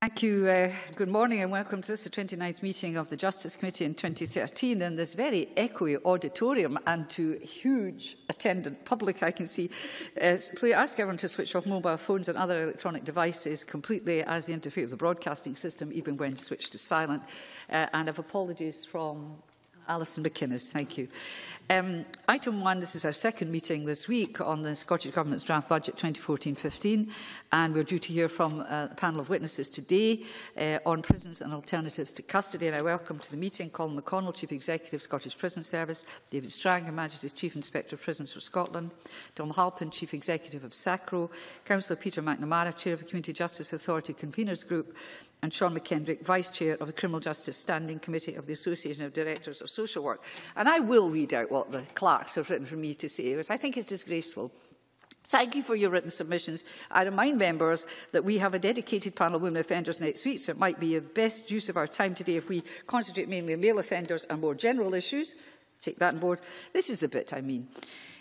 Thank you. Good morning and welcome to this, the 29th meeting of the Justice Committee in 2013 in this very echoey auditorium and to huge attendant public, I can see. Please ask everyone to switch off mobile phones and other electronic devices completely as they interfere with the broadcasting system, even when switched to silent. And have apologies from Alison McInnes. Thank you. Item 1, this is our second meeting this week on the Scottish Government's draft budget 2014-15, and we're due to hear from a panel of witnesses today on prisons and alternatives to custody. And I welcome to the meeting Colin McConnell, Chief Executive, Scottish Prison Service, David Strang, Her Majesty's Chief Inspector of Prisons for Scotland, Tom Halpin, Chief Executive of Sacro, Councillor Peter McNamara, Chair of the Community Justice Authority Conveners Group, and Sean McKendrick, Vice Chair of the Criminal Justice Standing Committee of the Association of Directors of Social Work. And I will read out what the clerks have written for me to say, which I think is disgraceful. Thank you for your written submissions. I remind members that we have a dedicated panel of women offenders next week, so it might be the best use of our time today if we concentrate mainly on male offenders and more general issues. Take that on board. This is the bit I mean.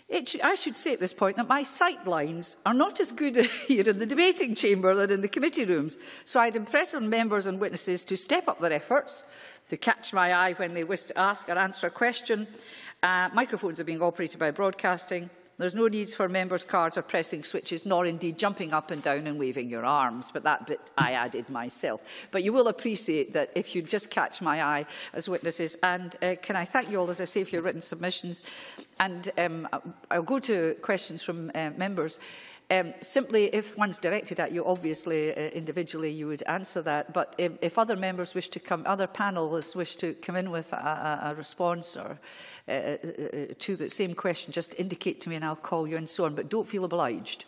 I should say at this point that my sight lines are not as good here in the debating chamber than in the committee rooms, so I'd impress on members and witnesses to step up their efforts, to catch my eye when they wish to ask or answer a question. Microphones are being operated by broadcasting. There's no need for members' cards or pressing switches, nor indeed jumping up and down and waving your arms, but that bit I added myself. But you will appreciate that if you just catch my eye as witnesses. And can I thank you all, as I say, for your written submissions. And I'll go to questions from members. Simply, if one's directed at you, obviously, individually, you would answer that. But if other members wish to come, other panellists wish to come in with a response or to the same question, just indicate to me and I'll call you and so on. But don't feel obliged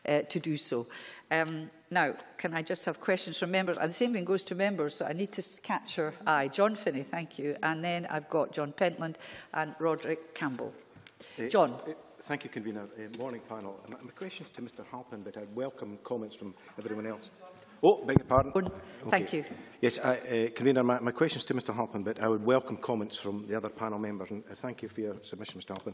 to do so. Now, can I just have questions from members? And the same thing goes to members, so I need to catch your eye. John Finney, thank you. And then I've got John Pentland and Roderick Campbell. John. Thank you, Convener. Morning, panel. My question is to Mr Halpin, but I'd welcome comments from everyone else. Oh, beg your pardon. Okay. Thank you. Yes, Convener, my question is to Mr Halpin, but I would welcome comments from the other panel members, and thank you for your submission, Mr Halpin.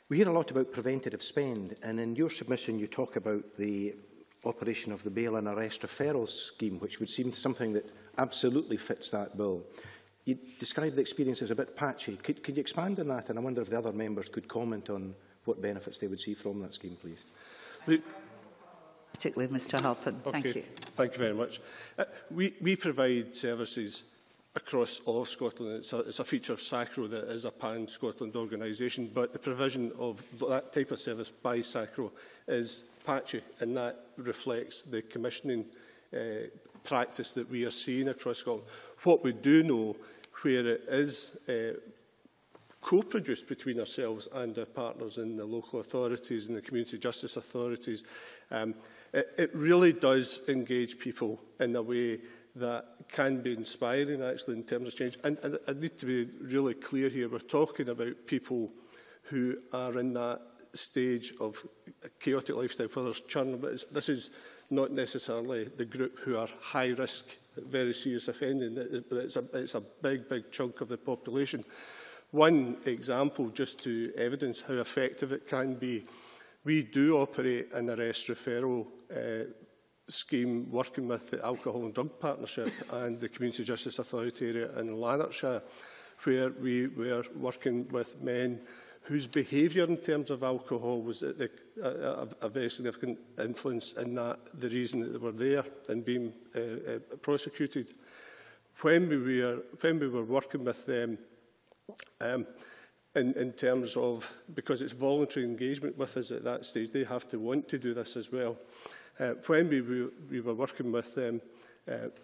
We hear a lot about preventative spend, and in your submission you talk about the operation of the bail and arrest referral scheme, which would seem something that absolutely fits that bill. You described the experience as a bit patchy. Could you expand on that? And I wonder if the other members could comment on what benefits they would see from that scheme, please. Particularly Mr Halpin. Thank you. Thank you very much. We provide services across all of Scotland. It's a feature of Sacro that is a pan-Scotland organisation, but the provision of that type of service by Sacro is patchy, and that reflects the commissioning practice that we are seeing across Scotland. What we do know, where it is co-produced between ourselves and our partners in the local authorities and the community justice authorities, it really does engage people in a way that can be inspiring, actually, in terms of change. And I need to be really clear here. We're talking about people who are in that stage of a chaotic lifestyle, where there's churn. But this is not necessarily the group who are high risk, very serious offending. It's a big chunk of the population. One example, just to evidence how effective it can be, we do operate an arrest referral scheme working with the Alcohol and Drug Partnership and the Community Justice Authority area in Lanarkshire, where we were working with men whose behaviour in terms of alcohol was a very significant influence in that, the reason that they were there and being prosecuted. When we were working with them, in terms of, because it's voluntary engagement with us at that stage, they have to want to do this as well. When we were working with them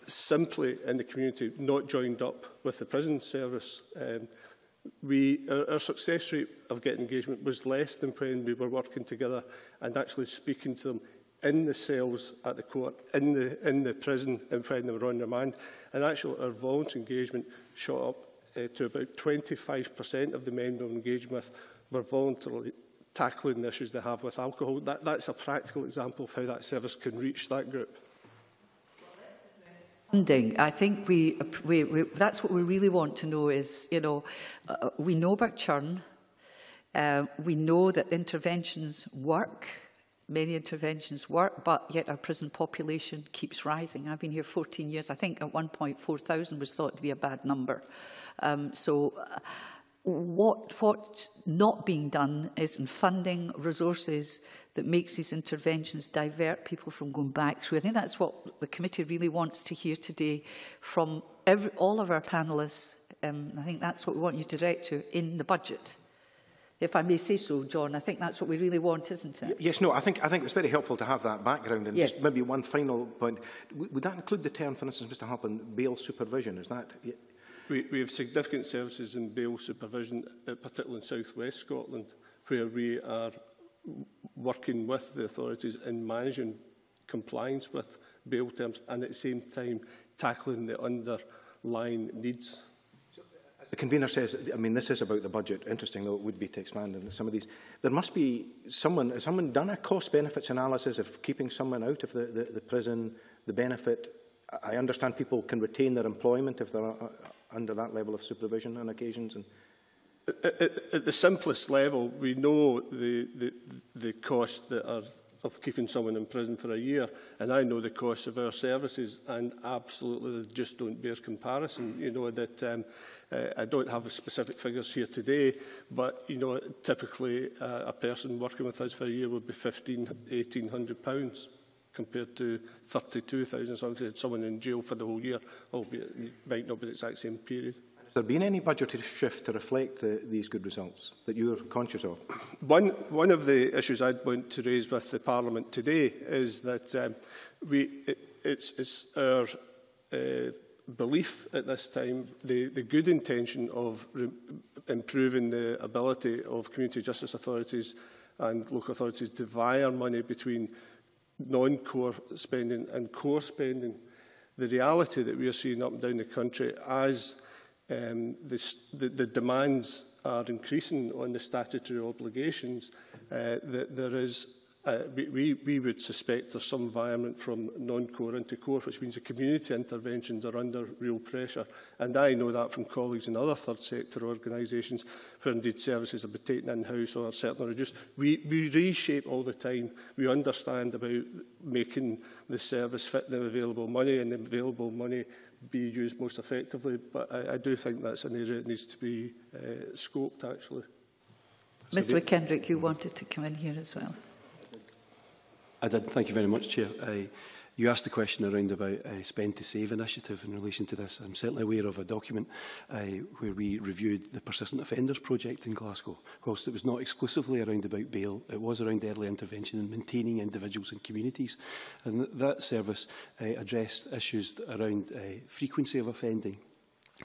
simply in the community, not joined up with the prison service, our success rate of getting engagement was less than when we were working together and actually speaking to them in the cells at the court, in the prison, and when they were on remand. And actually our voluntary engagement shot up to about 25% of the men we were engaged with were voluntarily tackling the issues they have with alcohol. That's a practical example of how that service can reach that group. Funding. I think that's what we really want to know is, we know about churn, we know that interventions work, many interventions work, but yet our prison population keeps rising. I've been here 14 years. I think at one point 4,000 was thought to be a bad number. What's not being done is in funding resources that makes these interventions divert people from going back through. I think that's what the committee really wants to hear today from all of our panellists. I think that's what we want you to direct to in the budget. If I may say so, John, I think that's what we really want, isn't it? Yes, no, I think it's very helpful to have that background. And just maybe one final point. Would that include the term, for instance, Mr Halpin, bail supervision? Is that... We have significant services in bail supervision, particularly in South West Scotland, where we are working with the authorities in managing compliance with bail terms and at the same time tackling the underlying needs. The convener says, I mean, this is about the budget. Interesting, though, it would be to expand on some of these. There must be has someone done a cost-benefits analysis of keeping someone out of the prison, the benefit? I understand people can retain their employment if they're under that level of supervision on occasions. And at the simplest level, we know the cost that are of keeping someone in prison for a year, and I know the costs of our services, and absolutely they just don't bear comparison. You know that I don't have specific figures here today, but you know typically a person working with us for a year would be £1,800 compared to 32,000. So if someone in jail for the whole year, albeit it might not be the exact same period. Has there been any budgetary shift to reflect these good results that you're conscious of? One of the issues I'd want to raise with the Parliament today is that it's our belief at this time, the good intention of improving the ability of community justice authorities and local authorities to wire money between non-core spending and core spending. The reality that we are seeing up and down the country as the demands are increasing on the statutory obligations, that there is, we would suspect there's some environment from non-core into core, which means the community interventions are under real pressure. And I know that from colleagues in other third sector organisations, where indeed services have been taken in-house or are certainly reduced. We reshape all the time. We understand about making the service fit the available money, and the available money be used most effectively, but I do think that's an area that needs to be scoped, actually. Mr McKendrick, you wanted to come in here as well. I did. Thank you very much, Chair. You asked a question around about a Spend to Save initiative in relation to this. I'm certainly aware of a document where we reviewed the Persistent Offenders project in Glasgow. Whilst it was not exclusively around about bail, it was around early intervention and maintaining individuals and communities. And that service addressed issues around frequency of offending.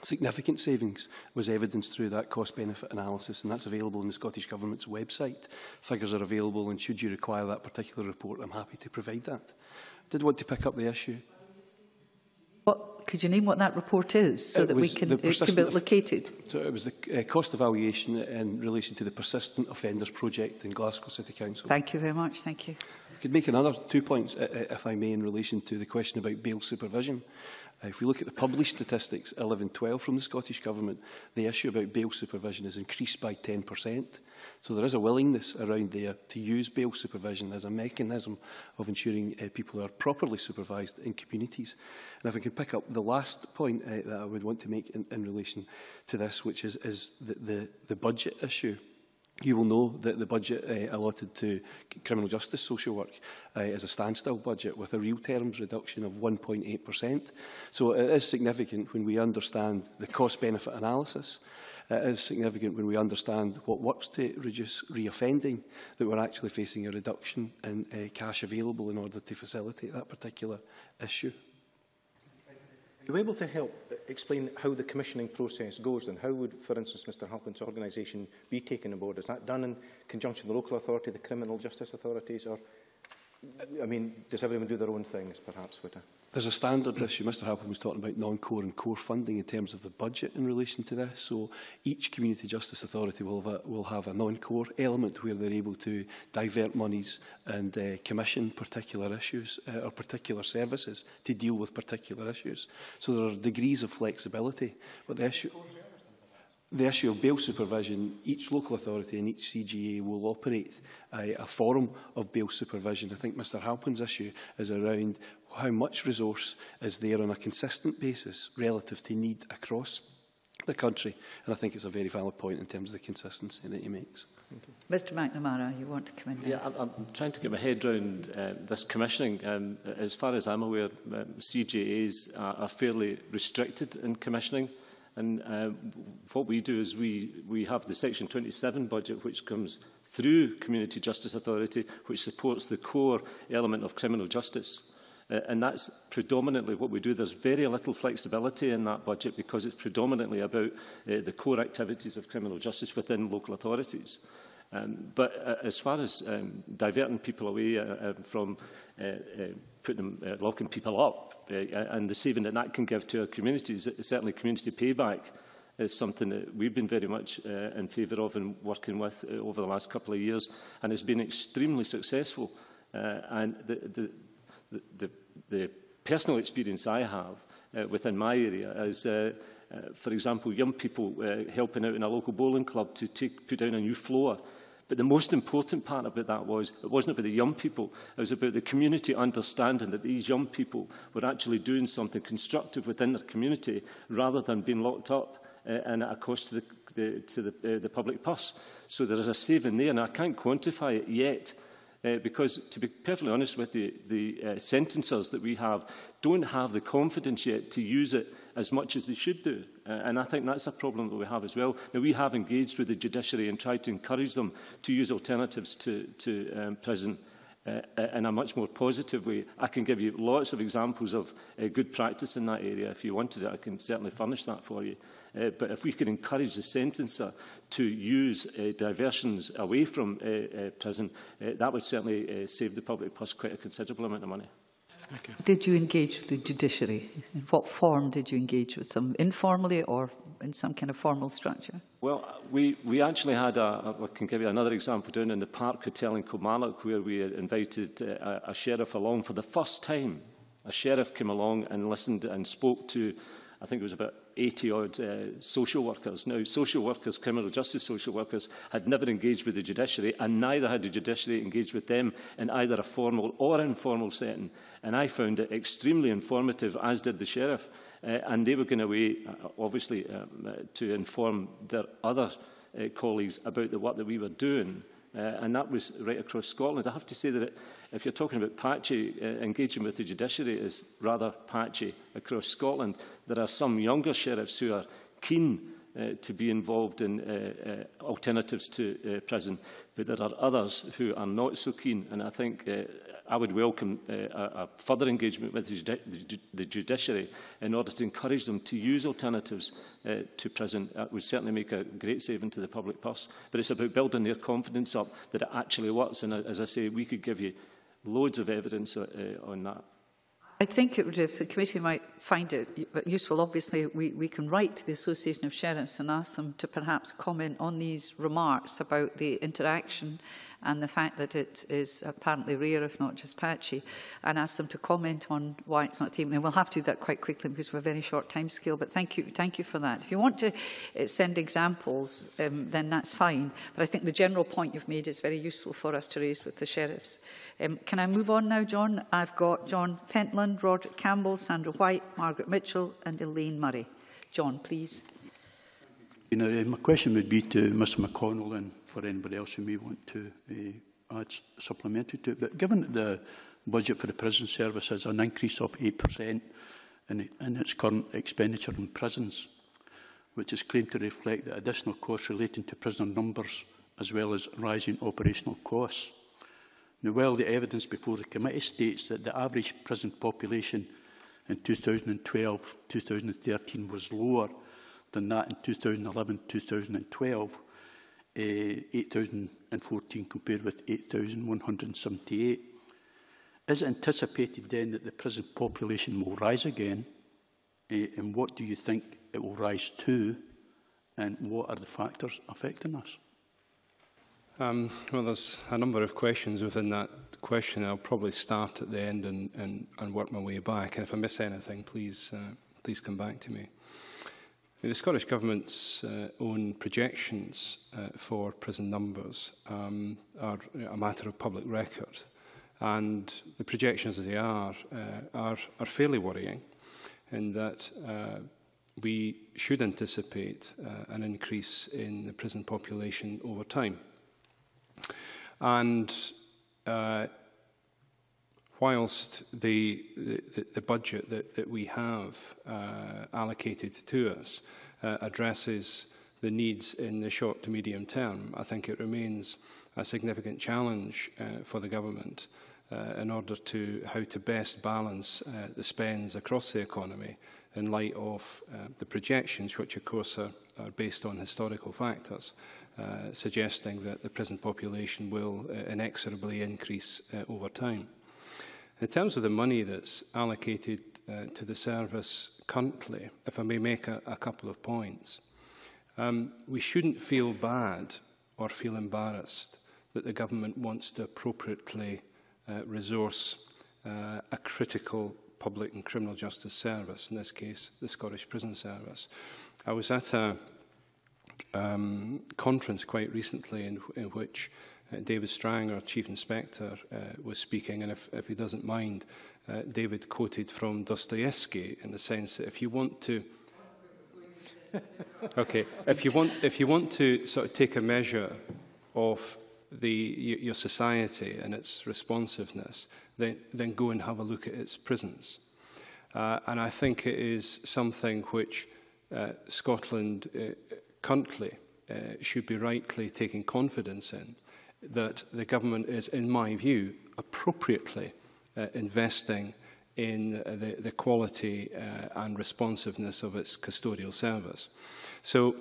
Significant savings was evidenced through that cost-benefit analysis, and that's available on the Scottish Government's website. Figures are available, and should you require that particular report, I'm happy to provide that. I did want to pick up the issue. Could you name what that report is, so that it can be located? So it was the cost evaluation in relation to the Persistent Offenders project in Glasgow City Council. Thank you very much. Thank you. I could make another 2 points, if I may, in relation to the question about bail supervision. If we look at the published statistics, 11-12 from the Scottish Government, the issue about bail supervision is increased by 10%. So there is a willingness around there to use bail supervision as a mechanism of ensuring people are properly supervised in communities. And if I can pick up the last point that I would want to make in relation to this, which is the budget issue. You will know that the budget allotted to criminal justice social work is a standstill budget with a real terms reduction of 1.8%. So it is significant when we understand the cost-benefit analysis. It is significant when we understand what works to reduce reoffending, that we're actually facing a reduction in cash available in order to facilitate that particular issue. Are you able to help explain how the commissioning process goes, and how would, for instance, Mr Halpin's organisation be taken on board? Is that done in conjunction with the local authority, the criminal justice authorities, or, I mean, does everyone do their own things, perhaps? There's a standard issue. Mr Halpin was talking about non-core and core funding in terms of the budget in relation to this. So each community justice authority will have a non-core element where they're able to divert monies and commission particular issues or particular services to deal with particular issues. So there are degrees of flexibility. But the issue... the issue of bail supervision, each local authority and each CGA will operate a forum of bail supervision. I think Mr Halpin's issue is around how much resource is there on a consistent basis relative to need across the country. And I think it's a very valid point in terms of the consistency that he makes. Mr McNamara, you want to come in now? Yeah, I'm trying to get my head around this commissioning. As far as I'm aware, CGAs are fairly restricted in commissioning. And what we do is we have the Section 27 budget, which comes through Community Justice Authority, which supports the core element of criminal justice. And that's predominantly what we do. There's very little flexibility in that budget because it's predominantly about the core activities of criminal justice within local authorities. But as far as diverting people away from locking people up and the saving that can give to our communities, certainly community payback is something that we've been very much in favour of and working with over the last couple of years, and it's been extremely successful. And the personal experience I have within my area is, for example, young people helping out in a local bowling club to put down a new floor. But the most important part about that was, it wasn't about the young people, it was about the community understanding that these young people were actually doing something constructive within their community rather than being locked up and at a cost to the public purse. So there is a saving there, and I can't quantify it yet. Because, to be perfectly honest with you, the sentencers that we have don't have the confidence yet to use it as much as they should do. And I think that's a problem that we have as well. Now, we have engaged with the judiciary and tried to encourage them to use alternatives to prison in a much more positive way. I can give you lots of examples of good practice in that area. If you wanted it, I can certainly furnish that for you. But if we can encourage the sentencer to use diversions away from prison, that would certainly save the public purse quite a considerable amount of money. Okay. Did you engage with the judiciary? In what form did you engage with them? Informally or in some kind of formal structure? Well, we actually had I can give you another example down in the Park Hotel in Kilmarnock, where we had invited a sheriff along for the first time. A sheriff came along and listened and spoke to, I think it was about 80-odd social workers. Now, social workers, criminal justice social workers, had never engaged with the judiciary, and neither had the judiciary engaged with them in either a formal or informal setting. And I found it extremely informative, as did the sheriff. And they were going away, obviously, to inform their other colleagues about the work that we were doing. And that was right across Scotland. I have to say that if you're talking about patchy, engaging with the judiciary is rather patchy across Scotland. There are some younger sheriffs who are keen to be involved in alternatives to prison, but there are others who are not so keen. And I think I would welcome a further engagement with the judiciary in order to encourage them to use alternatives to prison. That would certainly make a great saving to the public purse. But it's about building their confidence up that it actually works. And as I say, we could give you loads of evidence on that. I think it would, if the committee might find it useful, obviously we can write to the Association of Sheriffs and ask them to perhaps comment on these remarks about the interaction and the fact that it is apparently rare, if not just patchy, and ask them to comment on why it's not taken. And we'll have to do that quite quickly because we have a very short time scale, but thank you for that. If you want to send examples, then that's fine. But I think the general point you've made is very useful for us to raise with the sheriffs. Can I move on now, John? I've got John Pentland, Roderick Campbell, Sandra White, Margaret Mitchell and Elaine Murray. John, please. My question would be to Mr McConnell and for anybody else who may want to add supplementary to it. But given that the budget for the prison service is an increase of 8% in its current expenditure on prisons, which is claimed to reflect the additional costs relating to prisoner numbers as well as rising operational costs. Now, while the evidence before the committee states that the average prison population in 2012-2013 was lower than that in 2011-2012, 8,014 compared with 8,178. Is it anticipated then that the prison population will rise again? And what do you think it will rise to? And what are the factors affecting us? Well, there's a number of questions within that question. I'll probably start at the end and work my way back. And if I miss anything, please come back to me. The Scottish Government's own projections for prison numbers are a matter of public record, and the projections as they are fairly worrying, in that we should anticipate an increase in the prison population over time. And whilst the budget that we have allocated to us addresses the needs in the short to medium term, I think it remains a significant challenge for the government in order to how to best balance the spends across the economy in light of the projections, which of course are based on historical factors, suggesting that the prison population will inexorably increase over time. In terms of the money that's allocated to the service currently, if I may make a couple of points, we shouldn't feel bad or feel embarrassed that the government wants to appropriately resource a critical public and criminal justice service, in this case the Scottish Prison Service. I was at a conference quite recently in which David Strang, our Chief Inspector, was speaking, and if he doesn't mind, David quoted from Dostoevsky in the sense that if you want to okay, if you want to sort of take a measure of your society and its responsiveness, then go and have a look at its prisons. And I think it is something which Scotland currently should be rightly taking confidence in, that the government is, in my view, appropriately investing in the quality and responsiveness of its custodial service. So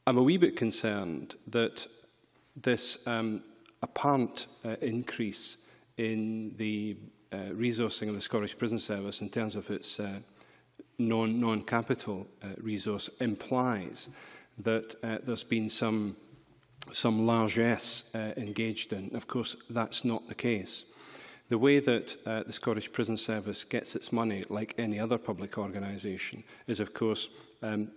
I'm a wee bit concerned that this apparent increase in the resourcing of the Scottish Prison Service in terms of its non-capital resource implies that there's been some largesse engaged in. Of course, that's not the case. The way that the Scottish Prison Service gets its money, like any other public organisation, is, of course,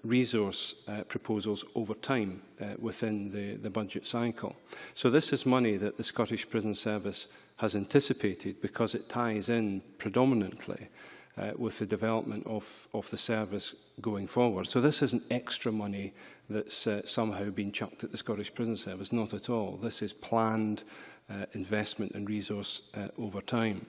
resource proposals over time within the budget cycle. So this is money that the Scottish Prison Service has anticipated because it ties in predominantly with the development of the service going forward. So this isn't extra money that's somehow been chucked at the Scottish Prison Service, not at all. This is planned investment and resource over time.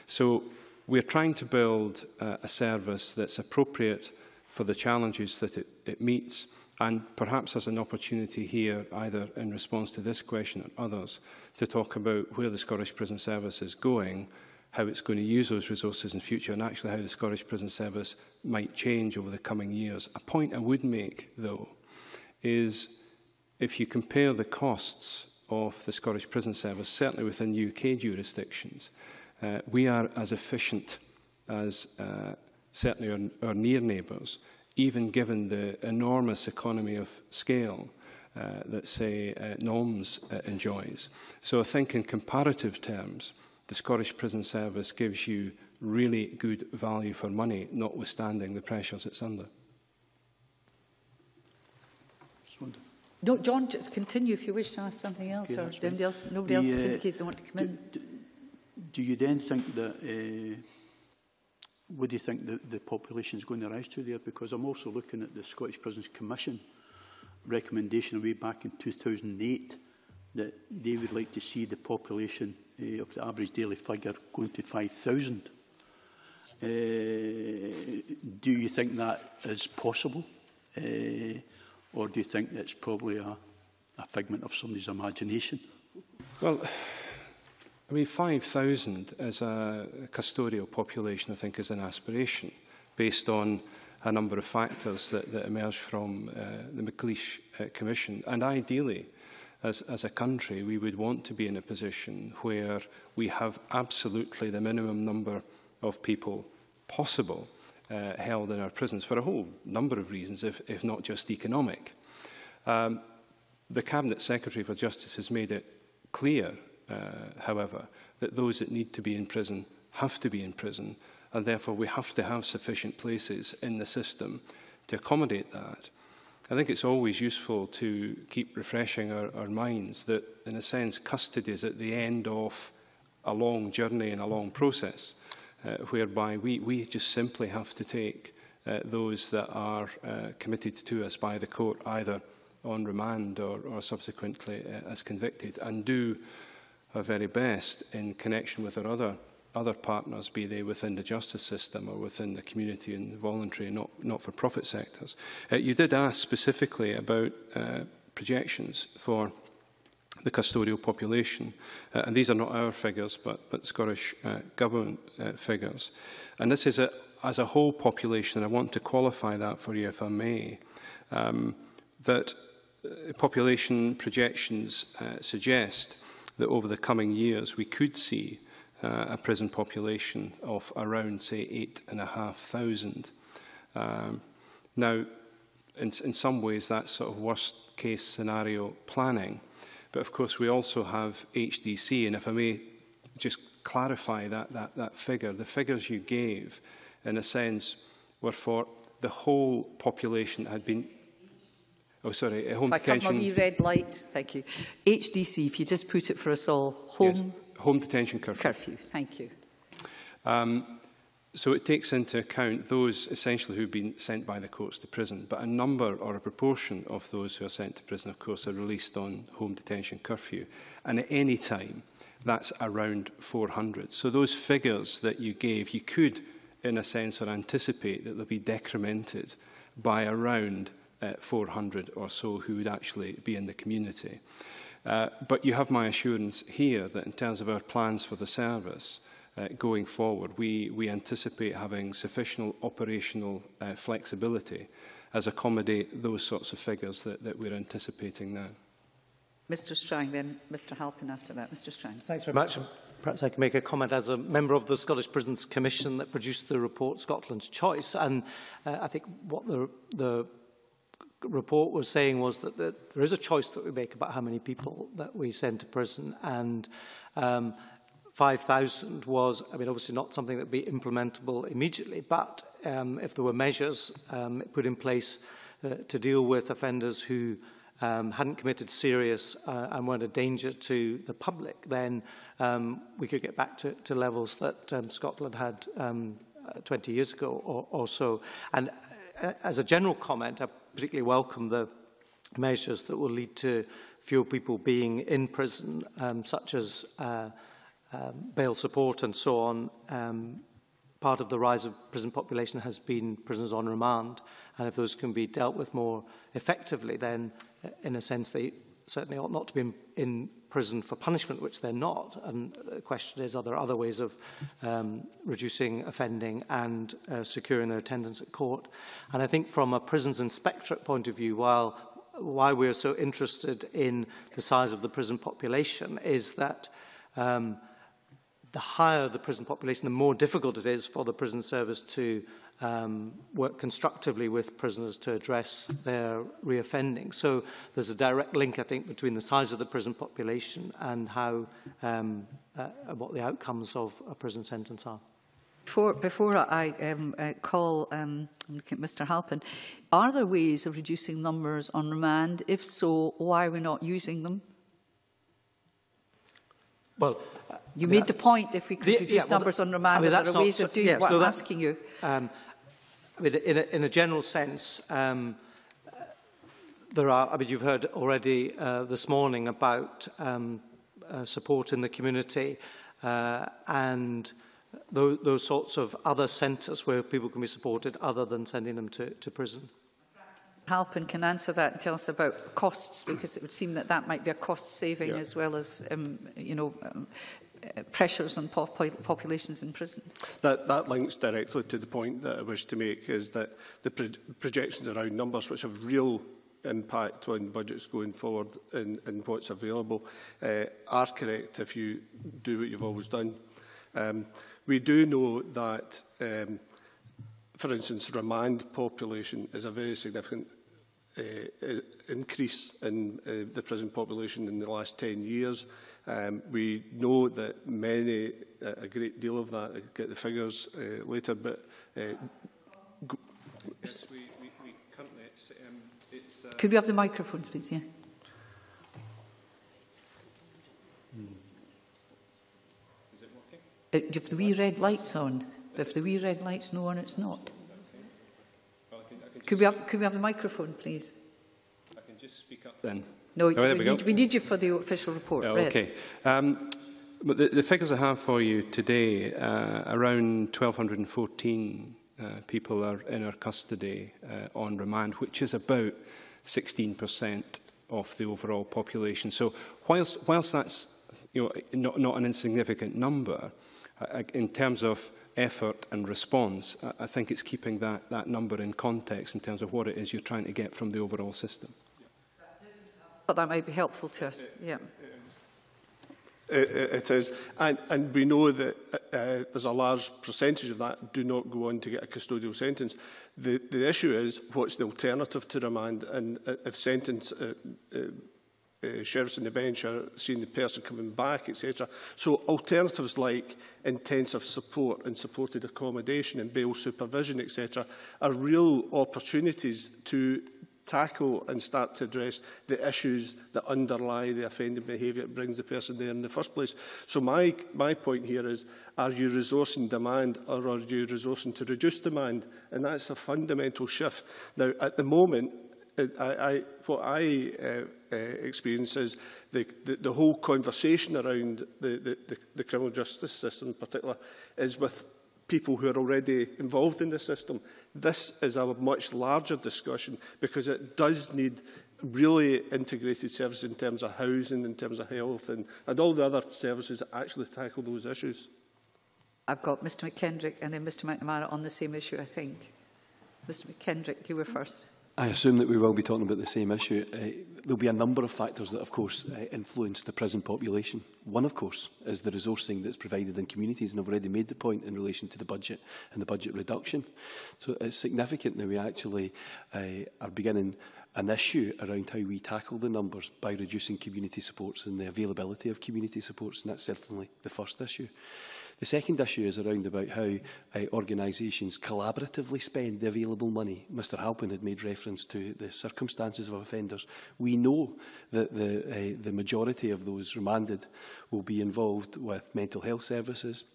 So we're trying to build a service that's appropriate for the challenges that it meets, and perhaps there's an opportunity here, either in response to this question or others, to talk about where the Scottish Prison Service is going, how it's going to use those resources in future, and actually how the Scottish Prison Service might change over the coming years. A point I would make, though, is if you compare the costs of the Scottish Prison Service, certainly within UK jurisdictions, we are as efficient as certainly our near neighbours, even given the enormous economy of scale that, say, NOMS enjoys. So I think in comparative terms, the Scottish Prison Service gives you really good value for money, notwithstanding the pressures it's under. No, John, just continue if you wish to ask something else, or nobody else has indicated they want to come in. Do you then think that, what do you think the population is going to rise to there? Because I'm also looking at the Scottish Prisons Commission recommendation way back in 2008 that they would like to see the population of the average daily figure going to 5,000. Do you think that is possible? Or do you think it's probably a figment of somebody's imagination? Well, I mean, 5,000 as a custodial population, I think, is an aspiration based on a number of factors that emerge from the McLeish Commission. And ideally, as a country, we would want to be in a position where we have absolutely the minimum number of people possible held in our prisons for a whole number of reasons, if not just economic. The Cabinet Secretary for Justice has made it clear, however, that those that need to be in prison have to be in prison, and therefore we have to have sufficient places in the system accommodate that. I think it's always useful to keep refreshing our minds that, in a sense, custody is at the end of a long journey and a long process, whereby we just simply have to take those that are committed to us by the court, either on remand or subsequently as convicted, and do our very best in connection with our other partners, be they within the justice system or within the community and voluntary and not-for-profit sectors. You did ask specifically about projections for the custodial population, and these are not our figures, but Scottish Government figures. And this is as a whole population, and I want to qualify that for you if I may, that population projections suggest that over the coming years we could see a prison population of around, say, 8,500. Now, in some ways, that's sort of worst-case scenario planning. But, of course, we also have HDC, and if I may just clarify that figure, the figures you gave, in a sense, were for the whole population that had been... Oh, sorry, home detention... Like a red light, thank you. HDC, if you just put it for us all, home... Yes. Home detention curfew. Curfew, thank you. So it takes into account those essentially who have been sent by the courts to prison, but a number or a proportion of those who are sent to prison, of course, are released on home detention curfew. And at any time, that's around 400. So those figures that you gave, you could, in a sense, or anticipate that they'll be decremented by around 400 or so who would actually be in the community. But you have my assurance here that in terms of our plans for the service going forward, we anticipate having sufficient operational flexibility as accommodate those sorts of figures that we're anticipating now. Mr Strang, then Mr Halpin after that. Mr Strang. Thanks very much. Perhaps I can make a comment as a member of the Scottish Prisons Commission that produced the report Scotland's Choice. And I think what the report was saying was that there is a choice that we make about how many people that we send to prison, and 5,000 was, I mean, obviously not something that would be implementable immediately, but if there were measures put in place to deal with offenders who hadn't committed serious and weren't a danger to the public, then we could get back to levels that Scotland had 20 years ago or so. And as a general comment, I particularly welcome the measures that will lead to fewer people being in prison, such as bail support and so on. Part of the rise of prison population has been prisoners on remand, and if those can be dealt with more effectively, then in a sense they certainly ought not to be in prison for punishment, which they're not. And the question is, are there other ways of reducing offending and securing their attendance at court? And I think from a prisons inspectorate point of view, why we're so interested in the size of the prison population is that the higher the prison population, the more difficult it is for the prison service to work constructively with prisoners to address their reoffending. So there's a direct link, I think, between the size of the prison population and how what the outcomes of a prison sentence are. Before I call Mr Halpin, are there ways of reducing numbers on remand? If so, why are we not using them? Well, you made the point, if we could reduce numbers on remand, there are ways of doing what I'm asking you. I mean, in a general sense, there are, I mean, you've heard already this morning about support in the community and those sorts of other centres where people can be supported other than sending them to prison. Halpin can answer that and tell us about costs, because it would seem that that might be a cost saving as well as, pressures on populations in prison. That links directly to the point that I wish to make, is that the projections around numbers, which have real impact on budgets going forward and what's available, are correct if you do what you've always done. We do know that, for instance, remand population is a very significant increase in the prison population in the last 10 years. We know that many, a great deal of that, I'll get the figures later, but Could we have the microphones, please? Yeah. Is it working? If the wee red light's on, but if the wee red light's no on, it's not. Well, I can Could we have the microphone, please? I can just speak up then. No, Oh, we need you for the official report. Oh, okay. But the figures I have for you today, around 1,214 people are in our custody on remand, which is about 16% of the overall population. So whilst that's not an insignificant number, in terms of effort and response, I think it's keeping that number in context in terms of what it is you're trying to get from the overall system. But that might be helpful to us. Yeah. It is, and we know that there's a large percentage of that do not go on to get a custodial sentence. The issue is, what's the alternative to remand? And if sentence sheriffs on the bench are seeing the person coming back, etc. So alternatives like intensive support and supported accommodation and bail supervision, etc., are real opportunities to tackle and start to address the issues that underlie the offending behaviour that brings the person there in the first place. So my point here is, are you resourcing demand or are you resourcing to reduce demand? And that's a fundamental shift. Now, at the moment, what I experience is the whole conversation around the criminal justice system in particular is with people who are already involved in the system. This is a much larger discussion because it does need really integrated services in terms of housing, in terms of health and all the other services that actually tackle those issues. I've got Mr McKendrick and then Mr McNamara on the same issue, I think. Mr McKendrick, you were first. I assume that we will be talking about the same issue. There'll be a number of factors that, of course, influence the prison population. One, of course, is the resourcing that's provided in communities, and I've already made the point in relation to the budget and the budget reduction. So it's significant that we actually are beginning an issue around how we tackle the numbers by reducing community supports and the availability of community supports, and that's certainly the first issue. The second issue is around about how organisations collaboratively spend the available money. Mr Halpin had made reference to the circumstances of offenders. We know that the majority of those remanded will be involved with mental health services.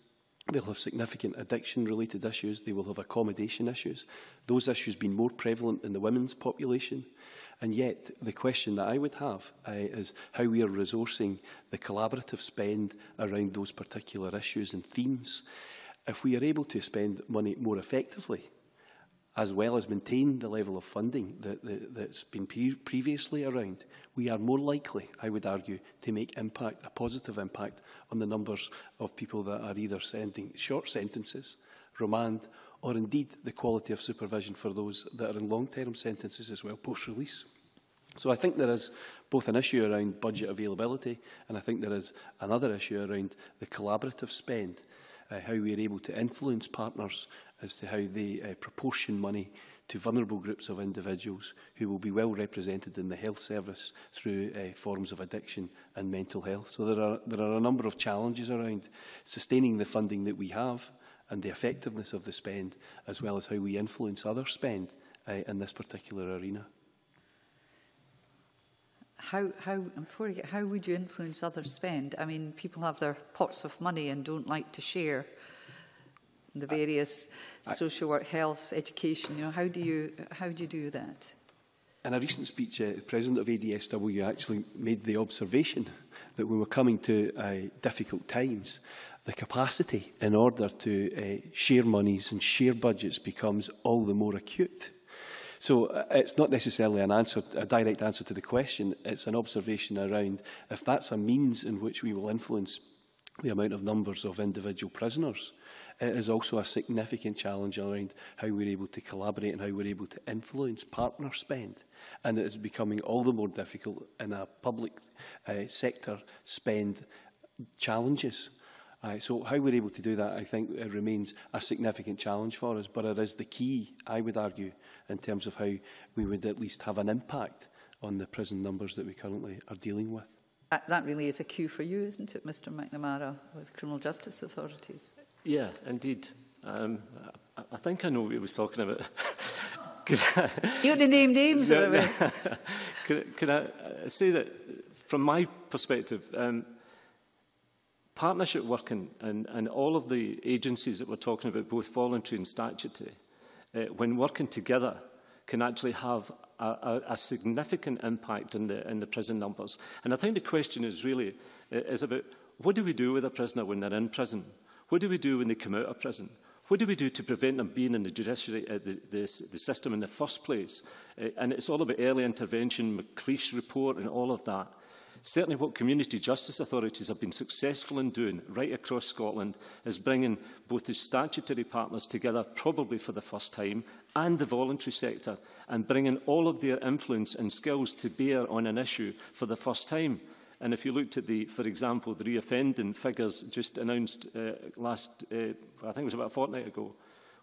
They'll have significant addiction-related issues. They will have accommodation issues. Those issues being more prevalent in the women's population. And yet, the question that I would have is how we are resourcing the collaborative spend around those particular issues and themes. If we are able to spend money more effectively, as well as maintain the level of funding that's been previously around, we are more likely, I would argue, to make a positive impact on the numbers of people that are either sending short sentences, remand, or indeed the quality of supervision for those that are in long-term sentences as well, post-release. So I think there is both an issue around budget availability, and I think there is another issue around the collaborative spend, how we are able to influence partners as to how they proportion money to vulnerable groups of individuals who will be well represented in the health service through forms of addiction and mental health. So there are a number of challenges around sustaining the funding that we have and the effectiveness of the spend, as well as how we influence other spend in this particular arena. How would you influence other spend? I mean, people have their pots of money and don't like to share the various social work, health, education. You know, how do you do that? In a recent speech, the President of ADSW actually made the observation that when we're coming to difficult times, the capacity in order to share monies and share budgets becomes all the more acute. So it's not necessarily a direct answer to the question. It's an observation around if that's a means in which we will influence the amount of numbers of individual prisoners. It is also a significant challenge around how we're able to collaborate and how we're able to influence partner spend. And it is becoming all the more difficult in a public sector spend challenges. So how we're able to do that, I think, remains a significant challenge for us. But it is the key, I would argue, in terms of how we would at least have an impact on the prison numbers that we currently are dealing with. That really is a cue for you, isn't it, Mr McNamara, with criminal justice authorities? Yeah, indeed. I think I know what he was talking about. You want to name names? Can I say that from my perspective, partnership working and all of the agencies that we're talking about, both voluntary and statutory, when working together, can actually have a significant impact in the prison numbers. And I think the question is really about what do we do with a prisoner when they're in prison? What do we do when they come out of prison? What do we do to prevent them being in the judiciary, the system in the first place? And it's all about early intervention, McLeish report and all of that. Certainly what community justice authorities have been successful in doing right across Scotland is bringing both the statutory partners together, probably for the first time, and the voluntary sector, and bringing all of their influence and skills to bear on an issue for the first time. And if you looked at for example, the reoffending figures just announced I think it was about a fortnight ago,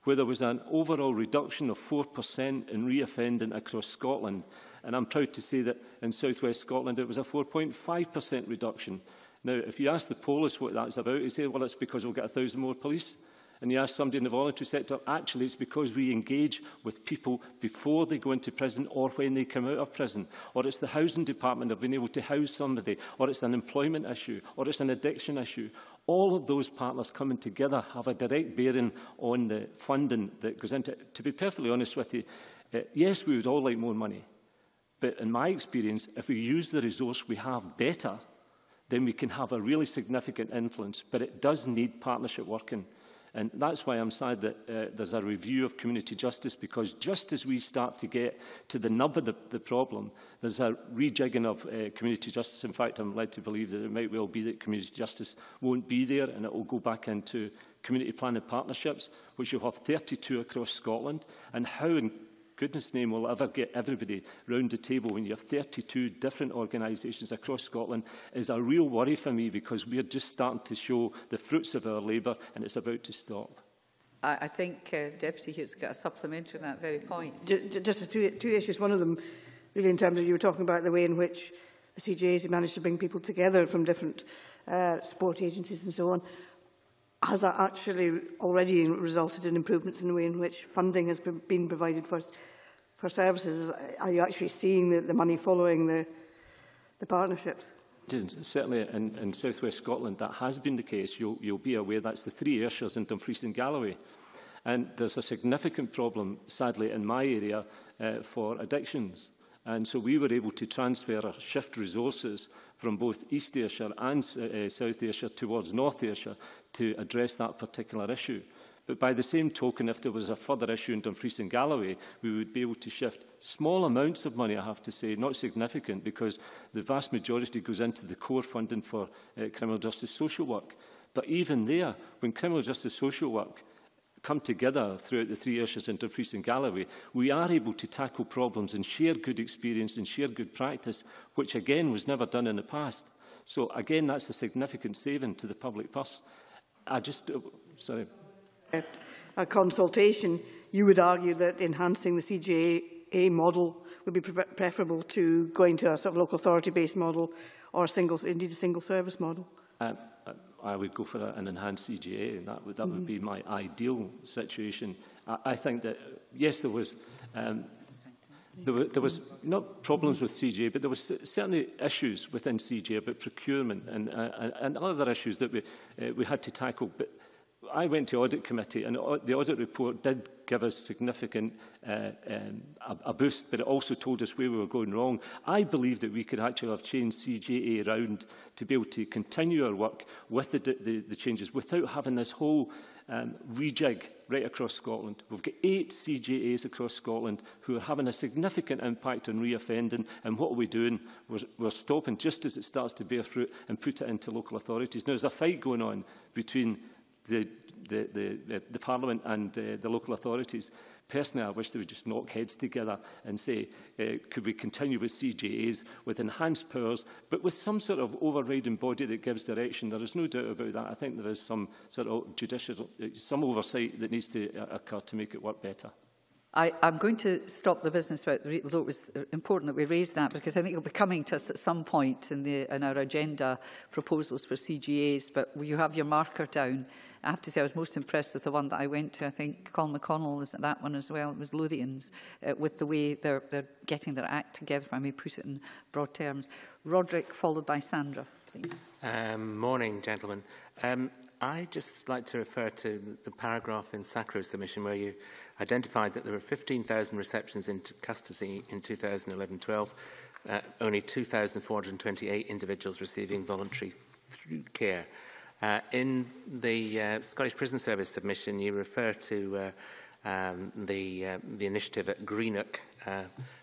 where there was an overall reduction of 4% in reoffending across Scotland. And I'm proud to say that in South West Scotland it was a 4.5% reduction. Now, if you ask the police what that's about, they say, well, it's because we'll get 1,000 more police. And you ask somebody in the voluntary sector, actually it's because we engage with people before they go into prison or when they come out of prison. Or it's the housing department of being able to house somebody, or it's an employment issue, or it's an addiction issue. All of those partners coming together have a direct bearing on the funding that goes into it. To be perfectly honest with you, yes, we would all like more money. But in my experience, if we use the resource we have better, then we can have a really significant influence. But it does need partnership working. And that's why I'm sad that there's a review of community justice, because just as we start to get to the nub of the problem, there's a rejigging of community justice. In fact, I'm led to believe that it might well be that community justice won't be there and it will go back into community planning partnerships, which you'll have 32 across Scotland. And how in goodness name will ever get everybody round the table when you have 32 different organisations across Scotland is a real worry for me, because we are just starting to show the fruits of our labour and it's about to stop. I think Deputy Hugh's got a supplementary on that very point. Just two issues. One of them, really, in terms of you were talking about the way in which the CJAs have managed to bring people together from different support agencies and so on. Has that actually already resulted in improvements in the way in which funding has been provided for services? Are you actually seeing the money following the partnerships? Certainly in South West Scotland that has been the case. You'll be aware that's the 3 Ayrshires in Dumfries and Galloway. And there's a significant problem, sadly, in my area for addictions. And so we were able to transfer or shift resources from both East Ayrshire and South Ayrshire towards North Ayrshire to address that particular issue. But by the same token, if there was a further issue in Dumfries and Galloway, we would be able to shift small amounts of money, I have to say, not significant, because the vast majority goes into the core funding for criminal justice social work. But even there, when criminal justice social work come together throughout the 3 Ayrshires in Dumfries and Galloway, we are able to tackle problems and share good experience and share good practice, which again was never done in the past. So again, that's a significant saving to the public purse. Sorry. A consultation, you would argue that enhancing the CJA model would be preferable to going to a sort of local authority-based model or indeed a single service model? I would go for an enhanced CJA, and that would be my ideal situation. I think that, yes, there was not problems with CJA, but there was certainly issues within CJA about procurement and other issues that we had to tackle. But I went to audit committee, and the audit report did give us significant a boost, but it also told us where we were going wrong. I believe that we could actually have changed CJA around to be able to continue our work with the changes without having this whole rejig right across Scotland. We've got 8 CJAs across Scotland who are having a significant impact on reoffending, and what are we doing? We're stopping just as it starts to bear fruit and put it into local authorities. Now, there's a fight going on between the Parliament and the local authorities. Personally, I wish they would just knock heads together and say, could we continue with CJAs with enhanced powers, but with some sort of overriding body that gives direction? There is no doubt about that. I think there is some sort of judicial, some oversight that needs to occur to make it work better. I'm going to stop the business about, although it was important that we raised that, because I think it will be coming to us at some point in our agenda proposals for CGAs, but you have your marker down. I have to say I was most impressed with the one that I went to. I think Colin McConnell was at that one as well. It was Lothians, with the way they're getting their act together, if I may put it in broad terms. Roderick, followed by Sandra, please. Morning, gentlemen. I'd just like to refer to the paragraph in Sacro's submission where you identified that there were 15,000 receptions into custody in 2011-12, only 2,428 individuals receiving voluntary care. In the Scottish Prison Service submission, you refer to the initiative at Greenock,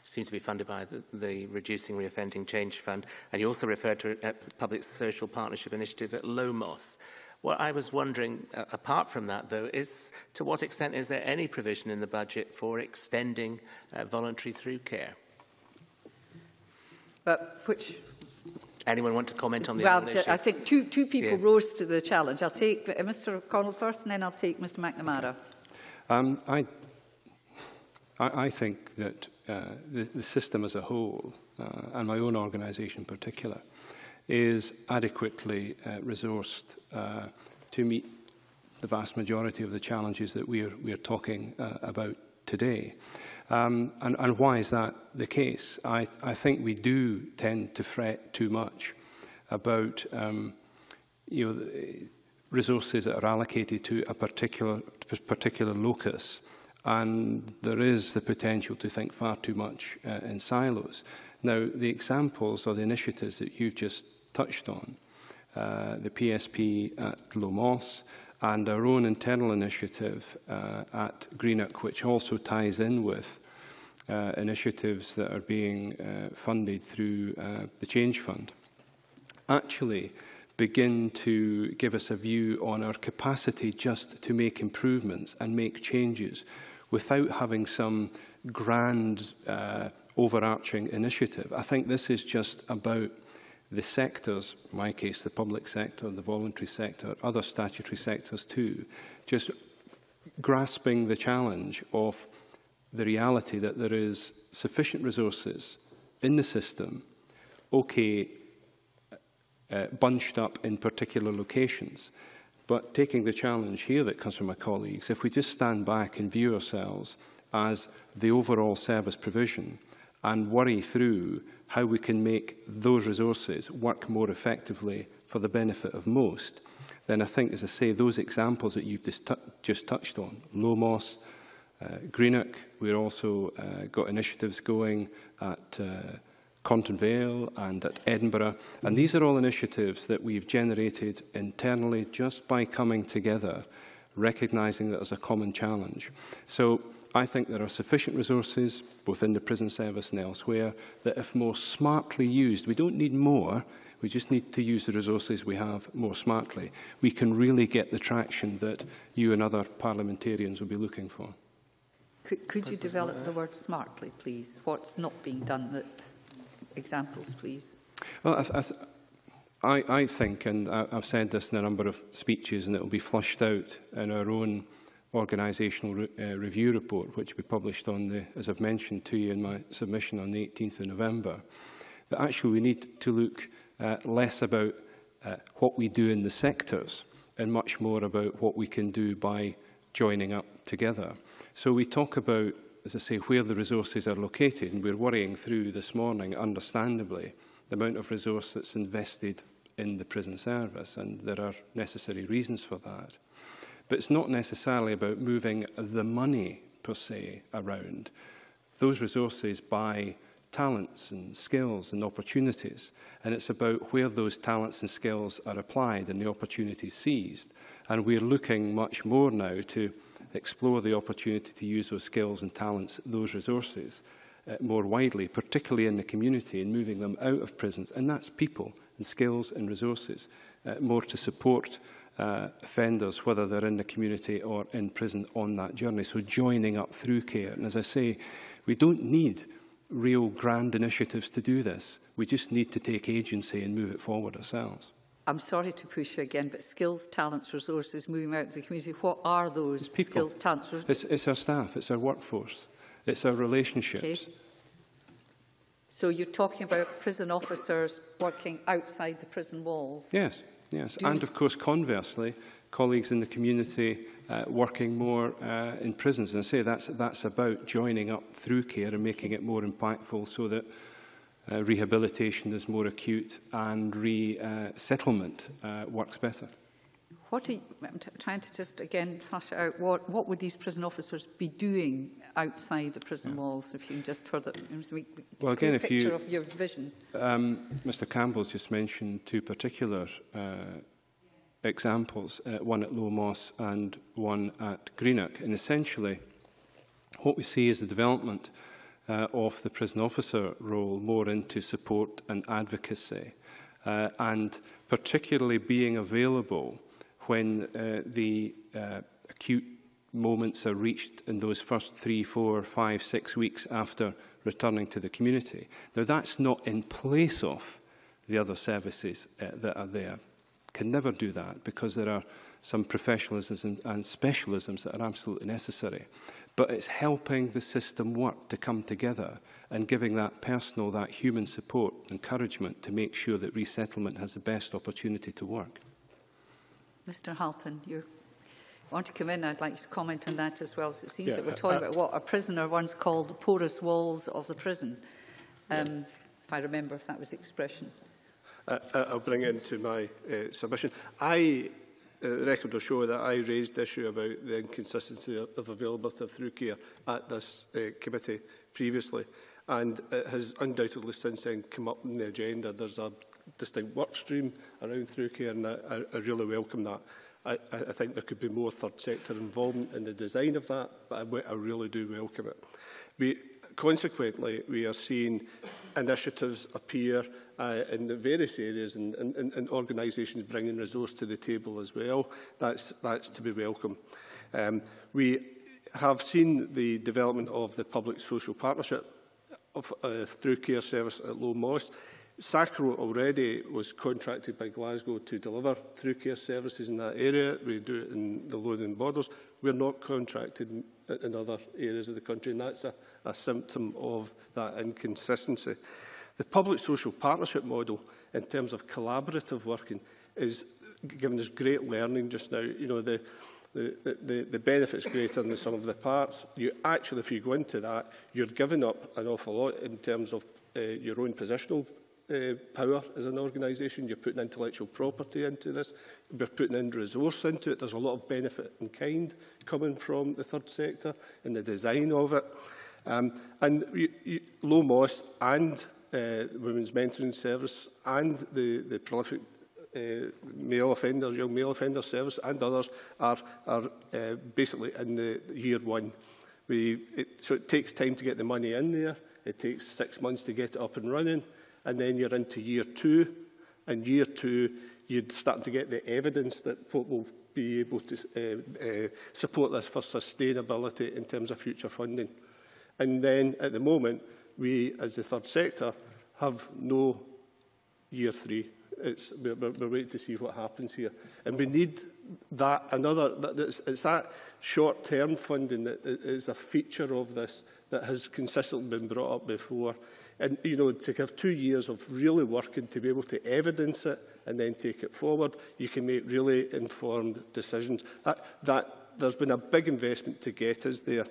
seems to be funded by the Reducing Reoffending Change Fund, and you also refer to the Public Social Partnership Initiative at Lomos. What I was wondering, apart from that, though, is to what extent is there any provision in the budget for extending voluntary through care? Which? Anyone want to comment on the well, issue? I think two people rose to the challenge. I'll take Mr. Connell first, and then I'll take Mr. McNamara. I think that the system as a whole, and my own organisation in particular, is adequately resourced to meet the vast majority of the challenges that we are talking about today. And why is that the case? I think we do tend to fret too much about resources that are allocated to a particular locus, and there is the potential to think far too much in silos. Now, the examples or the initiatives that you've just touched on, the PSP at Lomos and our own internal initiative at Greenock, which also ties in with initiatives that are being funded through the Change Fund, actually begin to give us a view on our capacity just to make improvements and make changes without having some grand overarching initiative. I think this is just about the sectors, in my case the public sector, the voluntary sector, other statutory sectors too, just grasping the challenge of the reality that there is sufficient resources in the system, bunched up in particular locations, but taking the challenge here that comes from my colleagues, if we just stand back and view ourselves as the overall service provision and worry through how we can make those resources work more effectively for the benefit of most, then I think, as I say, those examples that you've just touched on, Lomos, Greenock, we've also got initiatives going at Conveners and at Edinburgh, and these are all initiatives that we've generated internally just by coming together, recognising that there's a common challenge. So I think there are sufficient resources, both in the prison service and elsewhere, that if more smartly used, we don't need more, we just need to use the resources we have more smartly, we can really get the traction that you and other parliamentarians will be looking for. Could you develop the word smartly, please? What's not being done? Examples, please. Well, I think, and I've said this in a number of speeches, and it will be flushed out in our own organisational review report, which we published on the, as I've mentioned to you in my submission on the 18th of November, that actually we need to look less about what we do in the sectors and much more about what we can do by joining up together. So we talk about, as I say, where the resources are located, and we're worrying through this morning, understandably, the amount of resource that's invested in the prison service, and there are necessary reasons for that. But it's not necessarily about moving the money, per se, around. Those resources buy talents and skills and opportunities, and it's about where those talents and skills are applied and the opportunities seized. And we're looking much more now to explore the opportunity to use those skills and talents, those resources, more widely, particularly in the community, and moving them out of prisons. And that's people and skills and resources, more to support offenders, whether they're in the community or in prison, on that journey. So joining up through care. And as I say, we don't need real grand initiatives to do this. We just need to take agency and move it forward ourselves. I'm sorry to push you again, but skills, talents, resources moving out to the community, what are those skills, talents, resources? It's our staff, it's our workforce. It's our relationships. Okay. So you're talking about prison officers working outside the prison walls? Yes, yes. And of course, conversely, colleagues in the community working more in prisons. And I say that's about joining up through care and making it more impactful so that rehabilitation is more acute and resettlement works better. I'm trying to just again flash out what would these prison officers be doing outside the prison walls? If you can just further, well, again, if picture of your vision. Mr. Campbell's just mentioned two particular examples, one at Low Moss and one at Greenock, and essentially what we see is the development of the prison officer role more into support and advocacy, and particularly being available when the acute moments are reached in those first 3, 4, 5, 6 weeks after returning to the community. Now, that's not in place of the other services that are there. Can never do that because there are some professionalisms and specialisms that are absolutely necessary. But it's helping the system work to come together and giving that personal, that human support, encouragement to make sure that resettlement has the best opportunity to work. Mr. Halpin, you want to come in? I'd like you to comment on that as well. So it seems that we're talking about what a prisoner once called the porous walls of the prison, if I remember if that was the expression. I'll bring it into my submission. The record will show that I raised the issue about the inconsistency of availability of through care at this committee previously, and it has undoubtedly since then come up on the agenda. There's a distinct work stream around through care, and I really welcome that. I think there could be more third sector involvement in the design of that, but I really do welcome it. Consequently, we are seeing initiatives appear in the various areas and organisations bringing resource to the table as well. That's to be welcome. We have seen the development of the public social partnership of through care service at Low Moss. Sacro already was contracted by Glasgow to deliver through care services in that area. We do it in the Lothian borders. We're not contracted in other areas of the country, and that's a symptom of that inconsistency. The public social partnership model, in terms of collaborative working, is giving us great learning just now. You know, the benefits greater than the sum of the parts. You actually, if you go into that, you're giving up an awful lot in terms of your own positional power as an organisation. You're putting intellectual property into this. We're putting in resource into it. There's a lot of benefit in kind coming from the third sector in the design of it. And Low Moss and Women's Mentoring Service and the prolific male offenders, young male offender service and others are basically in the year one. So it takes time to get the money in there. It takes 6 months to get it up and running. And then you're into year two. And year two, you're starting to get the evidence that will be able to support this for sustainability in terms of future funding. And then at the moment, we, as the third sector, have no year three. We're waiting to see what happens here. And we need that, it's that short-term funding that is a feature of this that has consistently been brought up before. And, you know, to have 2 years of really working to be able to evidence it and then take it forward, you can make really informed decisions. There's been a big investment to get us there.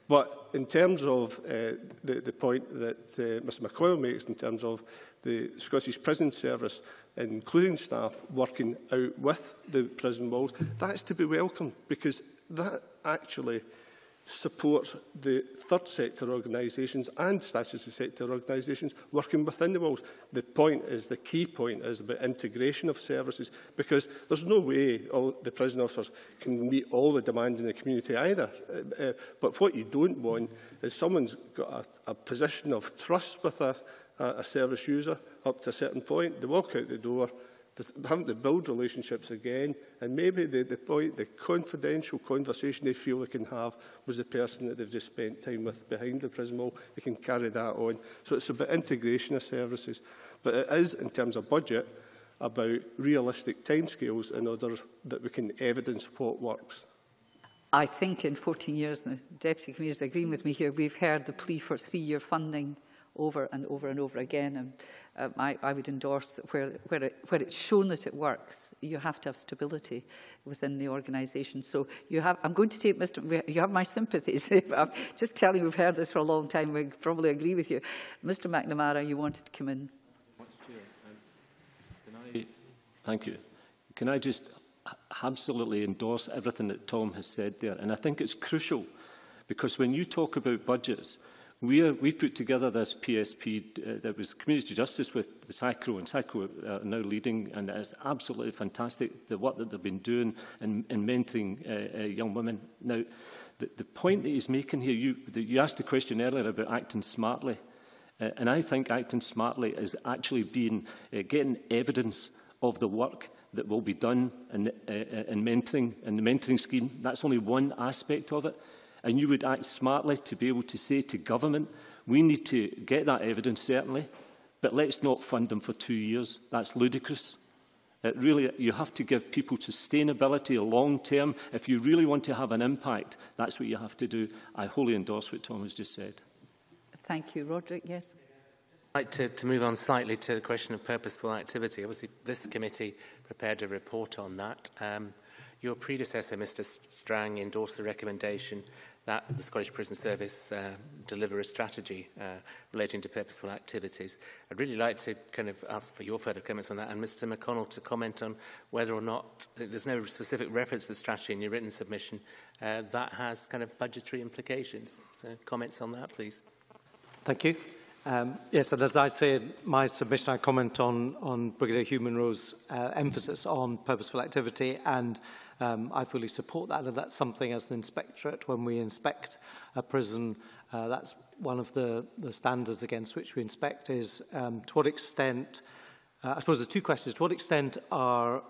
But in terms of the point that Mr McConnell makes in terms of the Scottish Prison Service, including staff working out with the prison walls, that's to be welcomed, because that actually supports the third sector organisations and statutory sector organisations working within the walls. The key point is about integration of services, because there's no way all the prison officers can meet all the demand in the community either. But what you don't want is someone's got a position of trust with a service user up to a certain point. They walk out the door, having to build relationships again, and maybe the confidential conversation they feel they can have was the person that they've just spent time with behind the prison wall. They can carry that on. So it's about integration of services. But it is, in terms of budget, about realistic timescales in order that we can evidence what works. I think in 14 years, the Deputy Commissioner is agreeing with me here, we've heard the plea for 3-year funding over and over and over again. And I would endorse that where it's shown that it works, you have to have stability within the organisation. So I'm going to take you have my sympathies. I'm just telling you, we've heard this for a long time. We probably agree with you. Mr McNamara, you wanted to come in. Thank you. Can I just absolutely endorse everything that Tom has said there? And I think it's crucial, because when you talk about budgets, we put together this PSP that was community justice with the Sacro, and Sacro are now leading, and it's absolutely fantastic, the work that they've been doing in mentoring young women. Now, the point that he's making here, you asked a question earlier about acting smartly, and I think acting smartly is actually getting evidence of the work that will be done in mentoring, in the mentoring scheme. That's only one aspect of it. And you would act smartly to be able to say to government, we need to get that evidence, certainly, but let's not fund them for 2 years. That's ludicrous. Really, you have to give people sustainability long term. If you really want to have an impact, that's what you have to do. I wholly endorse what Tom has just said. Thank you. Roderick, yes? I'd like to move on slightly to the question of purposeful activity. Obviously, this committee prepared a report on that. Your predecessor, Mr Strang, endorsed the recommendation that the Scottish Prison Service deliver a strategy relating to purposeful activities. I'd really like to kind of ask for your further comments on that, and Mr McConnell to comment on whether or not, there's no specific reference to the strategy in your written submission, that has kind of budgetary implications. So comments on that, please. Thank you. Yes, and as I said, my submission, I comment on Brigadier Hugh Munro's emphasis on purposeful activity, and I fully support that. And that's something as an inspectorate, when we inspect a prison, that's one of the standards against which we inspect is to what extent, I suppose there's two questions. To what extent are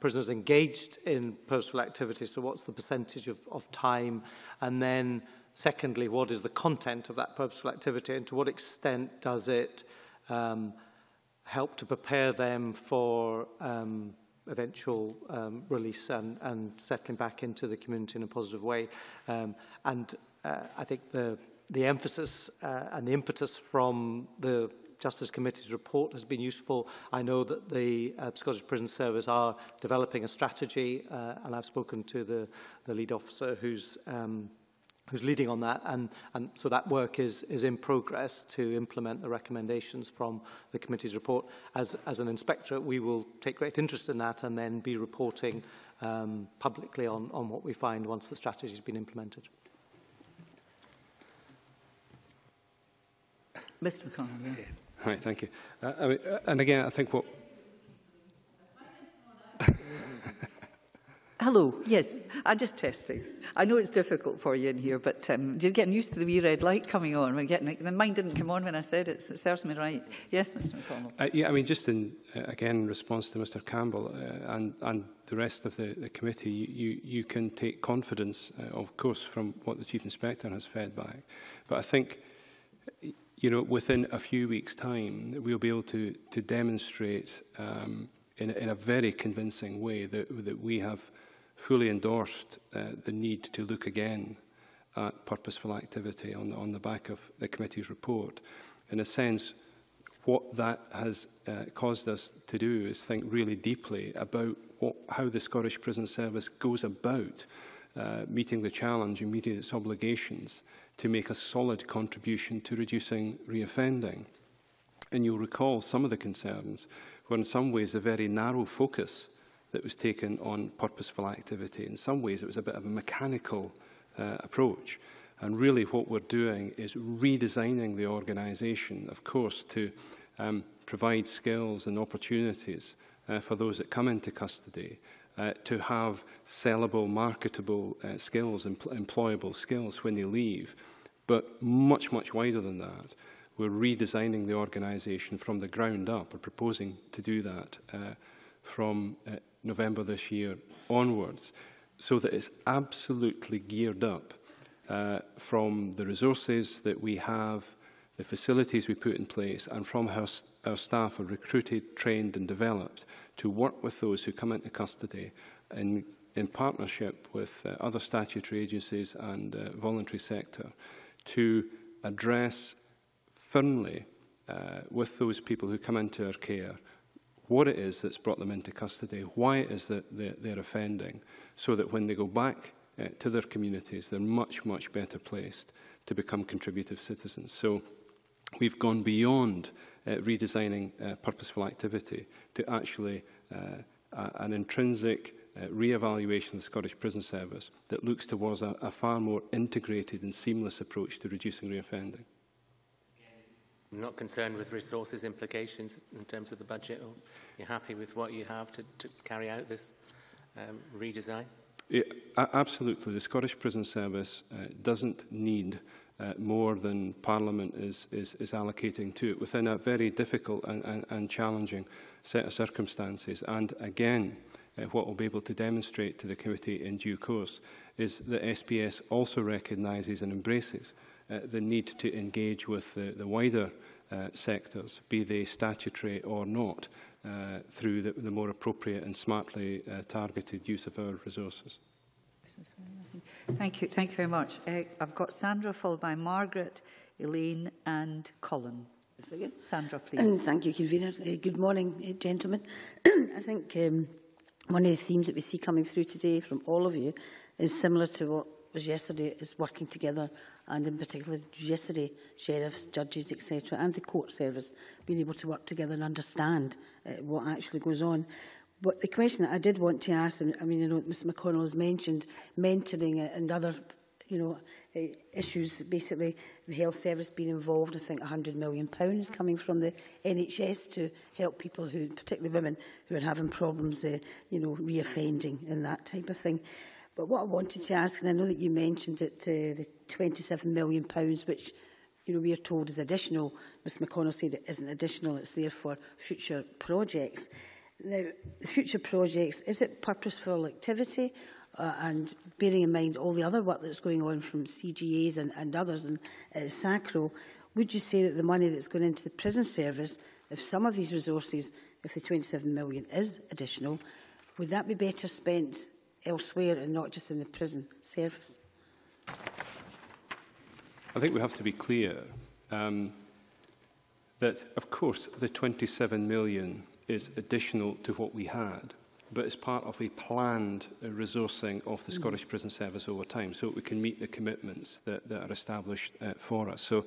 prisoners engaged in purposeful activity? So what's the percentage of time? And then secondly, what is the content of that purposeful activity, and to what extent does it help to prepare them for eventual release and settling back into the community in a positive way? I think the emphasis and the impetus from the Justice Committee's report has been useful. I know that the Scottish Prison Service are developing a strategy, and I've spoken to the lead officer who's leading on that, and so that work is in progress to implement the recommendations from the committee's report. As an inspectorate, we will take great interest in that and then be reporting publicly on what we find once the strategy has been implemented. Mr McConnell, yes. Hi, thank you. And again, I think what... Hello, yes, I'm just testing. I know it's difficult for you in here, but you're getting used to the wee red light coming on. Mine didn't come on when I said it, so it serves me right. Yes, Mr McConnell. Yeah, I mean, just in, again, response to Mr Campbell and the rest of the committee, you can take confidence, of course, from what the Chief Inspector has fed back. But I think, you know, within a few weeks' time, we'll be able to demonstrate in a very convincing way that we have fully endorsed the need to look again at purposeful activity on the back of the committee's report. In a sense, what that has caused us to do is think really deeply about how the Scottish Prison Service goes about meeting the challenge and meeting its obligations to make a solid contribution to reducing reoffending. And you'll recall some of the concerns were in some ways a very narrow focus that was taken on purposeful activity. In some ways, it was a bit of a mechanical approach. And really what we're doing is redesigning the organisation, of course, to provide skills and opportunities for those that come into custody, to have sellable, marketable skills, employable skills when they leave. But much, much wider than that, we're redesigning the organisation from the ground up. We're proposing to do that from November this year onwards, so that it's absolutely geared up from the resources that we have, the facilities we put in place, and from how our staff are recruited, trained and developed to work with those who come into custody in in partnership with other statutory agencies and voluntary sector to address firmly with those people who come into our care what it is that's brought them into custody, why it is that they're offending, so that when they go back to their communities, they're much, much better placed to become contributive citizens. So we've gone beyond redesigning purposeful activity to actually an intrinsic re-evaluation of the Scottish Prison Service that looks towards a far more integrated and seamless approach to reducing reoffending. I'm not concerned with resources implications in terms of the budget, or you're happy with what you have to carry out this redesign? Yeah, absolutely. The Scottish Prison Service doesn't need more than Parliament is allocating to it within a very difficult and challenging set of circumstances. And again, what we'll be able to demonstrate to the committee in due course is that SPS also recognises and embraces the need to engage with the wider sectors, be they statutory or not, through the more appropriate and smartly targeted use of our resources. Thank you very much. I've got Sandra, followed by Margaret, Elaine and Colin. Sandra, please. And thank you, Convener. Good morning, gentlemen. I think one of the themes that we see coming through today from all of you is similar to what was yesterday, is working together, and in particular yesterday, sheriffs, judges, etc., and the court service being able to work together and understand what actually goes on. But the question that I did want to ask, and I mean, you know, Mr McConnell has mentioned mentoring and other, you know, issues. Basically, the health service being involved. I think £100 million coming from the NHS to help people who, particularly women, who are having problems, you know, reoffending and that type of thing. But what I wanted to ask, and I know that you mentioned it, the £27 million, which, you know, we are told is additional. Mr McConnell said it isn't additional; it's there for future projects. Now, the future projects, is it purposeful activity? And bearing in mind all the other work that's going on from CGAs and others and Sacro, would you say that the money that's going into the prison service, if some of these resources, if the 27 million is additional, would that be better spent elsewhere and not just in the prison service? I think we have to be clear that, of course, the 27 million is additional to what we had, but it's part of a planned resourcing of the Scottish Prison Service over time, so that we can meet the commitments that are established for us. So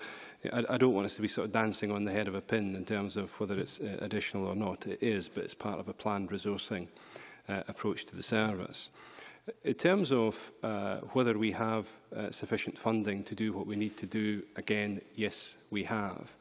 I don't want us to be sort of dancing on the head of a pin in terms of whether it's additional or not. It is, but it's part of a planned resourcing approach to the service. In terms of whether we have sufficient funding to do what we need to do, again, yes, we have.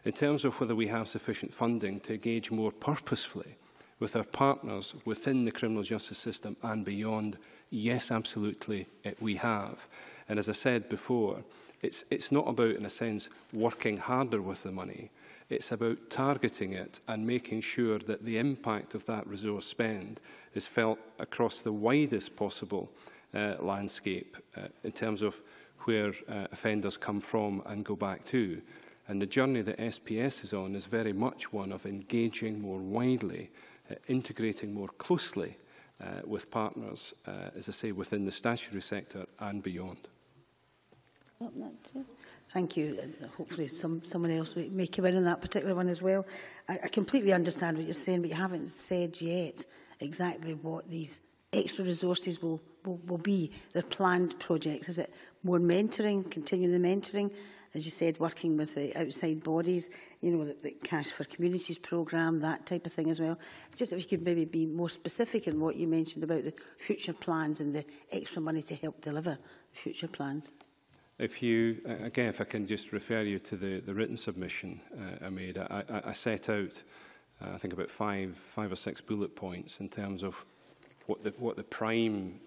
In terms of whether we have sufficient funding to engage more purposefully with our partners within the criminal justice system and beyond, yes, absolutely, we have. And as I said before, it's not about, in a sense, working harder with the money. It's about targeting it and making sure that the impact of that resource spend is felt across the widest possible landscape in terms of where offenders come from and go back to. And the journey that SPS is on is very much one of engaging more widely, integrating more closely with partners, as I say, within the statutory sector and beyond. Thank you. Hopefully someone else may come in on that particular one as well. I completely understand what you're saying, but you haven't said yet exactly what these extra resources will be. They're planned projects. Is it more mentoring, continuing the mentoring? As you said, working with the outside bodies, you know, the Cash for Communities programme, that type of thing as well. Just if you could maybe be more specific in what you mentioned about the future plans and the extra money to help deliver the future plans. If you, again, if I can just refer you to the written submission I made, I set out, I think, about five or six bullet points in terms of what the prime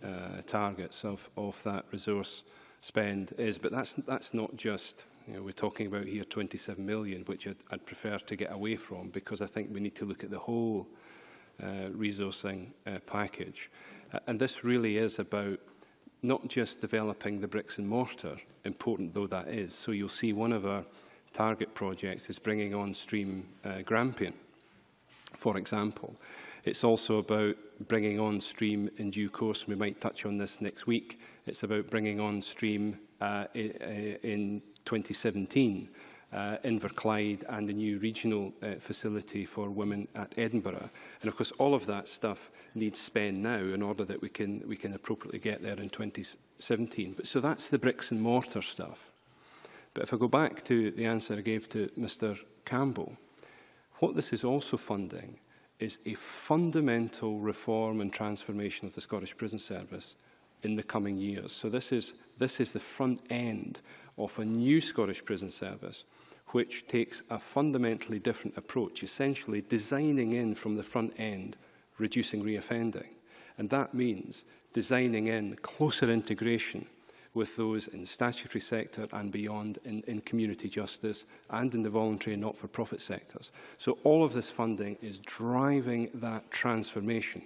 targets of that resource spend is. But that's not just, you know, we're talking about here 27 million, which I'd prefer to get away from, because I think we need to look at the whole resourcing package. And this really is about not just developing the bricks and mortar, important though that is. So you'll see one of our target projects is bringing on stream Grampian, for example. It's also about bringing on stream in due course. We might touch on this next week. It's about bringing on stream in 2017 Inverclyde and a new regional facility for women at Edinburgh. And of course, all of that stuff needs spend now in order that we can appropriately get there in 2017. So that's the bricks and mortar stuff. But if I go back to the answer I gave to Mr. Campbell, what this is also funding is a fundamental reform and transformation of the Scottish Prison Service in the coming years. So this is the front end of a new Scottish Prison Service which takes a fundamentally different approach, essentially designing in from the front end, reducing reoffending. And that means designing in closer integration with those in the statutory sector and beyond in community justice and in the voluntary and not-for-profit sectors. So all of this funding is driving that transformation.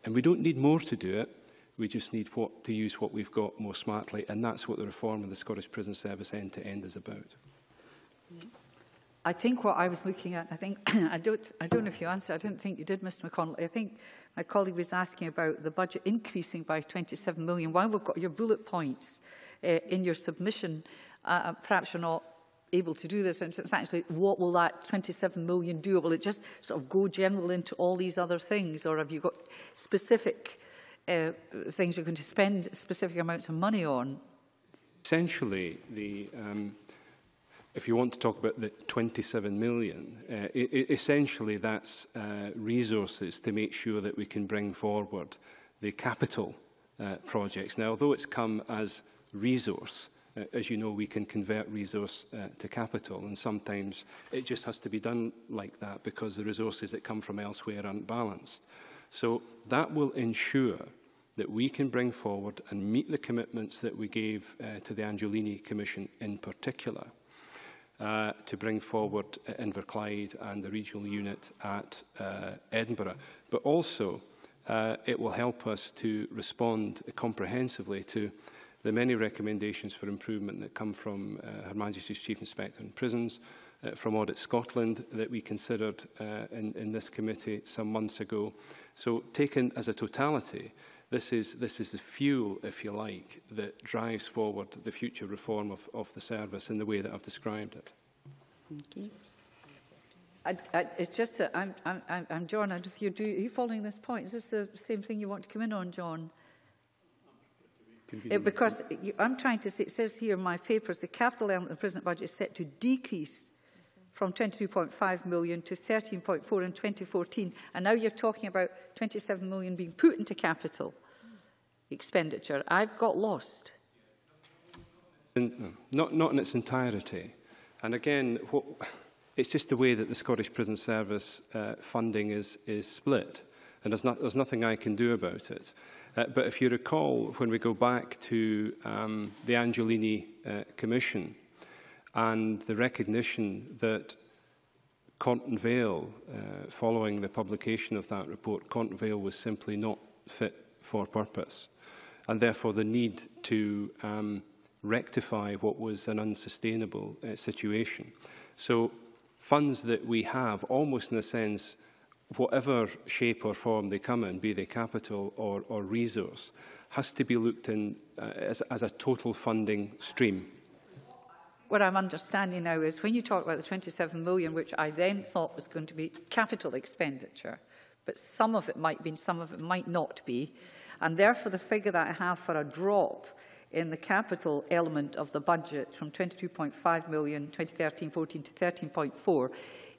And we don't need more to do it. We just need to use what we've got more smartly. And that's what the reform of the Scottish Prison Service end-to-end is about. I think what I was looking at, I think, I don't know if you answered, I didn't think you did, Mr McConnell. I think my colleague was asking about the budget increasing by 27 million. While we've got your bullet points in your submission, perhaps you're not able to do this. It's actually, what will that 27 million do? Will it just sort of go general into all these other things? Or have you got specific things you're going to spend specific amounts of money on? Essentially, if you want to talk about the 27 million, essentially that's resources to make sure that we can bring forward the capital projects. Now, although it's come as resource, as you know, we can convert resource to capital, and sometimes it just has to be done like that because the resources that come from elsewhere aren't balanced. So that will ensure that we can bring forward and meet the commitments that we gave to the Angelini Commission in particular, to bring forward Inverclyde and the regional unit at Edinburgh. But also, it will help us to respond comprehensively to the many recommendations for improvement that come from Her Majesty's Chief Inspector in Prisons, from Audit Scotland that we considered in this committee some months ago. So taken as a totality, this is the fuel, if you like, that drives forward the future reform of the service in the way that I've described it. Thank you. It's just that I'm John. And if are you following this point? Is this the same thing you want to come in on, John? Because I'm trying to say, it says here in my papers, the capital element of the prison budget is set to decrease from 22.5 million to 13.4 in 2014, and now you're talking about 27 million being put into capital expenditure. I've got lost. Not in its entirety. And again, it's just the way that the Scottish Prison Service funding is split, and there's nothing I can do about it. But if you recall, when we go back to the Angelini Commission and the recognition that Conton Vale, following the publication of that report, Conton Vale was simply not fit for purpose, and therefore the need to rectify what was an unsustainable situation. So funds that we have, almost in a sense, whatever shape or form they come in, be they capital or resource, has to be looked in as a total funding stream. What I'm understanding now is when you talk about the 27 million, which I then thought was going to be capital expenditure, but some of it might be, some of it might not be, and therefore the figure that I have for a drop in the capital element of the budget from 22.5 million 2013-14 to 13.4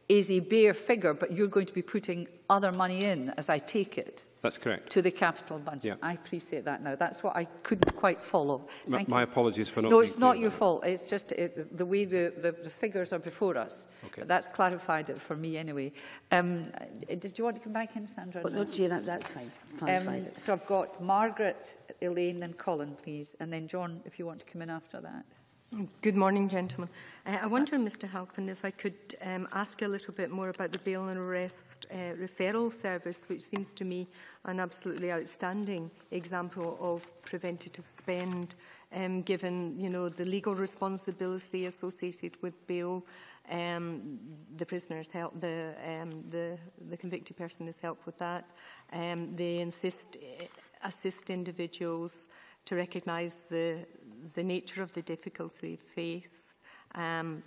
is a bare figure, but you're going to be putting other money in, as I take it. That's correct. To the capital budget. Yeah. I appreciate that now. That's what I couldn't quite follow. My apologies for not No, being it's not clear your fault. It's just the way the figures are before us. Okay. But that's clarified it for me anyway. Did you want to come back in, Sandra? Well, no, Jane, that's fine. Clarified it. So I've got Margaret, Elaine and Colin, please. And then John, if you want to come in after that. Good morning, gentlemen. I wonder, Mr Halpin, if I could ask a little bit more about the bail and arrest referral service, which seems to me an absolutely outstanding example of preventative spend, given the legal responsibility associated with bail The prisoner is helped, the convicted person is helped with that. They assist individuals to recognise the nature of the difficulty they face,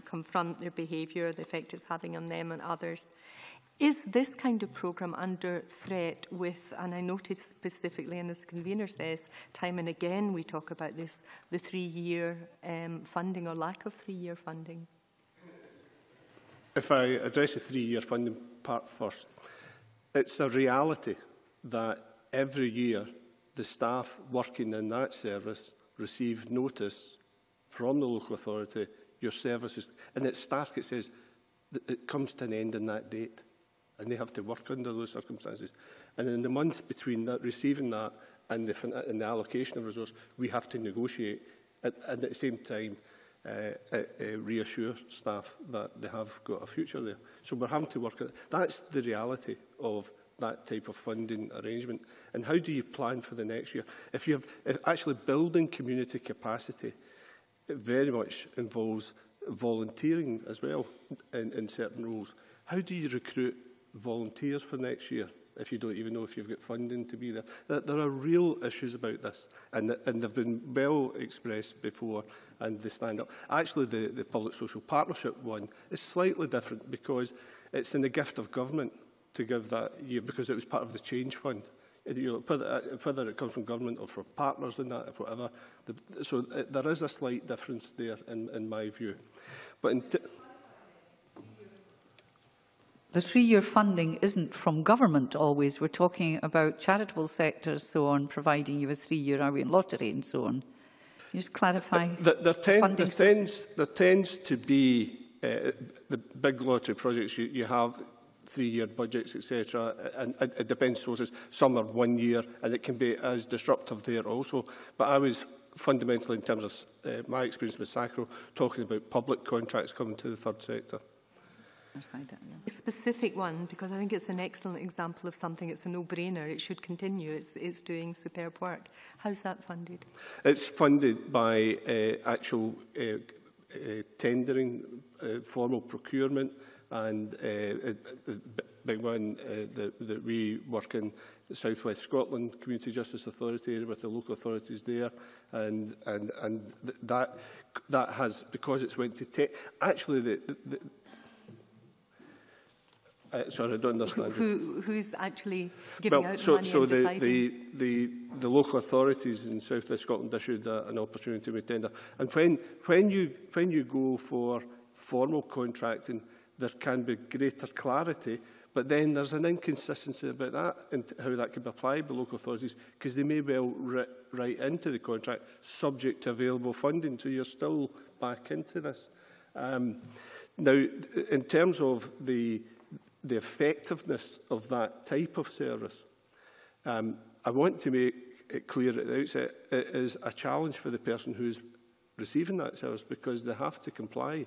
confront their behaviour, the effect it's having on them and others. Is this kind of programme under threat with, and I noticed specifically, and as the convener says, time and again we talk about this, the 3-year funding or lack of 3-year funding? If I address the 3-year funding part first, it's a reality that every year the staff working in that service receive notice from the local authority, your services, and it's stark, it says that it comes to an end on that date, and they have to work under those circumstances. And in the months between that, receiving that and the allocation of resource, we have to negotiate and at the same time reassure staff that they have got a future there. So we're having to work at it. That's the reality of that type of funding arrangement. And how do you plan for the next year? If actually building community capacity, it very much involves volunteering as well in certain roles. How do you recruit volunteers for next year if you don't even know if you've got funding to be there? There are real issues about this, and they've been well expressed before, and they stand up. Actually, the public social partnership one is slightly different because it's in the gift of government to give that year, because it was part of the change fund. Whether it comes from government or from partners in that, or whatever. So there is a slight difference there in my view. But the 3-year funding isn't from government always. We're talking about charitable sectors, so on, providing you a 3-year Are we in lottery and so on. Can you just clarify? There tends to be the big lottery projects. You have 3-year budgets, etc., and it depends sources. Some are 1 year, and it can be as disruptive there also. But I was fundamentally, in terms of my experience with Sacro, talking about public contracts coming to the third sector. A specific one, because I think it's an excellent example of something. It's a no-brainer. It should continue. It's doing superb work. How's that funded? It's funded by actual tendering, formal procurement, and the big one that we work in the South West Scotland Community Justice Authority with the local authorities there, and that has, because it's went to actually sorry, I don't understand. Who's actually giving out the money so and deciding? The local authorities in South West Scotland issued an opportunity with tender, and when you go for formal contracting, there can be greater clarity, but then there's an inconsistency about that and how that can be applied by local authorities, because they may well write into the contract subject to available funding, so you're still back into this. Now, in terms of the effectiveness of that type of service, I want to make it clear at the outset, it is a challenge for the person who's receiving that service, because they have to comply.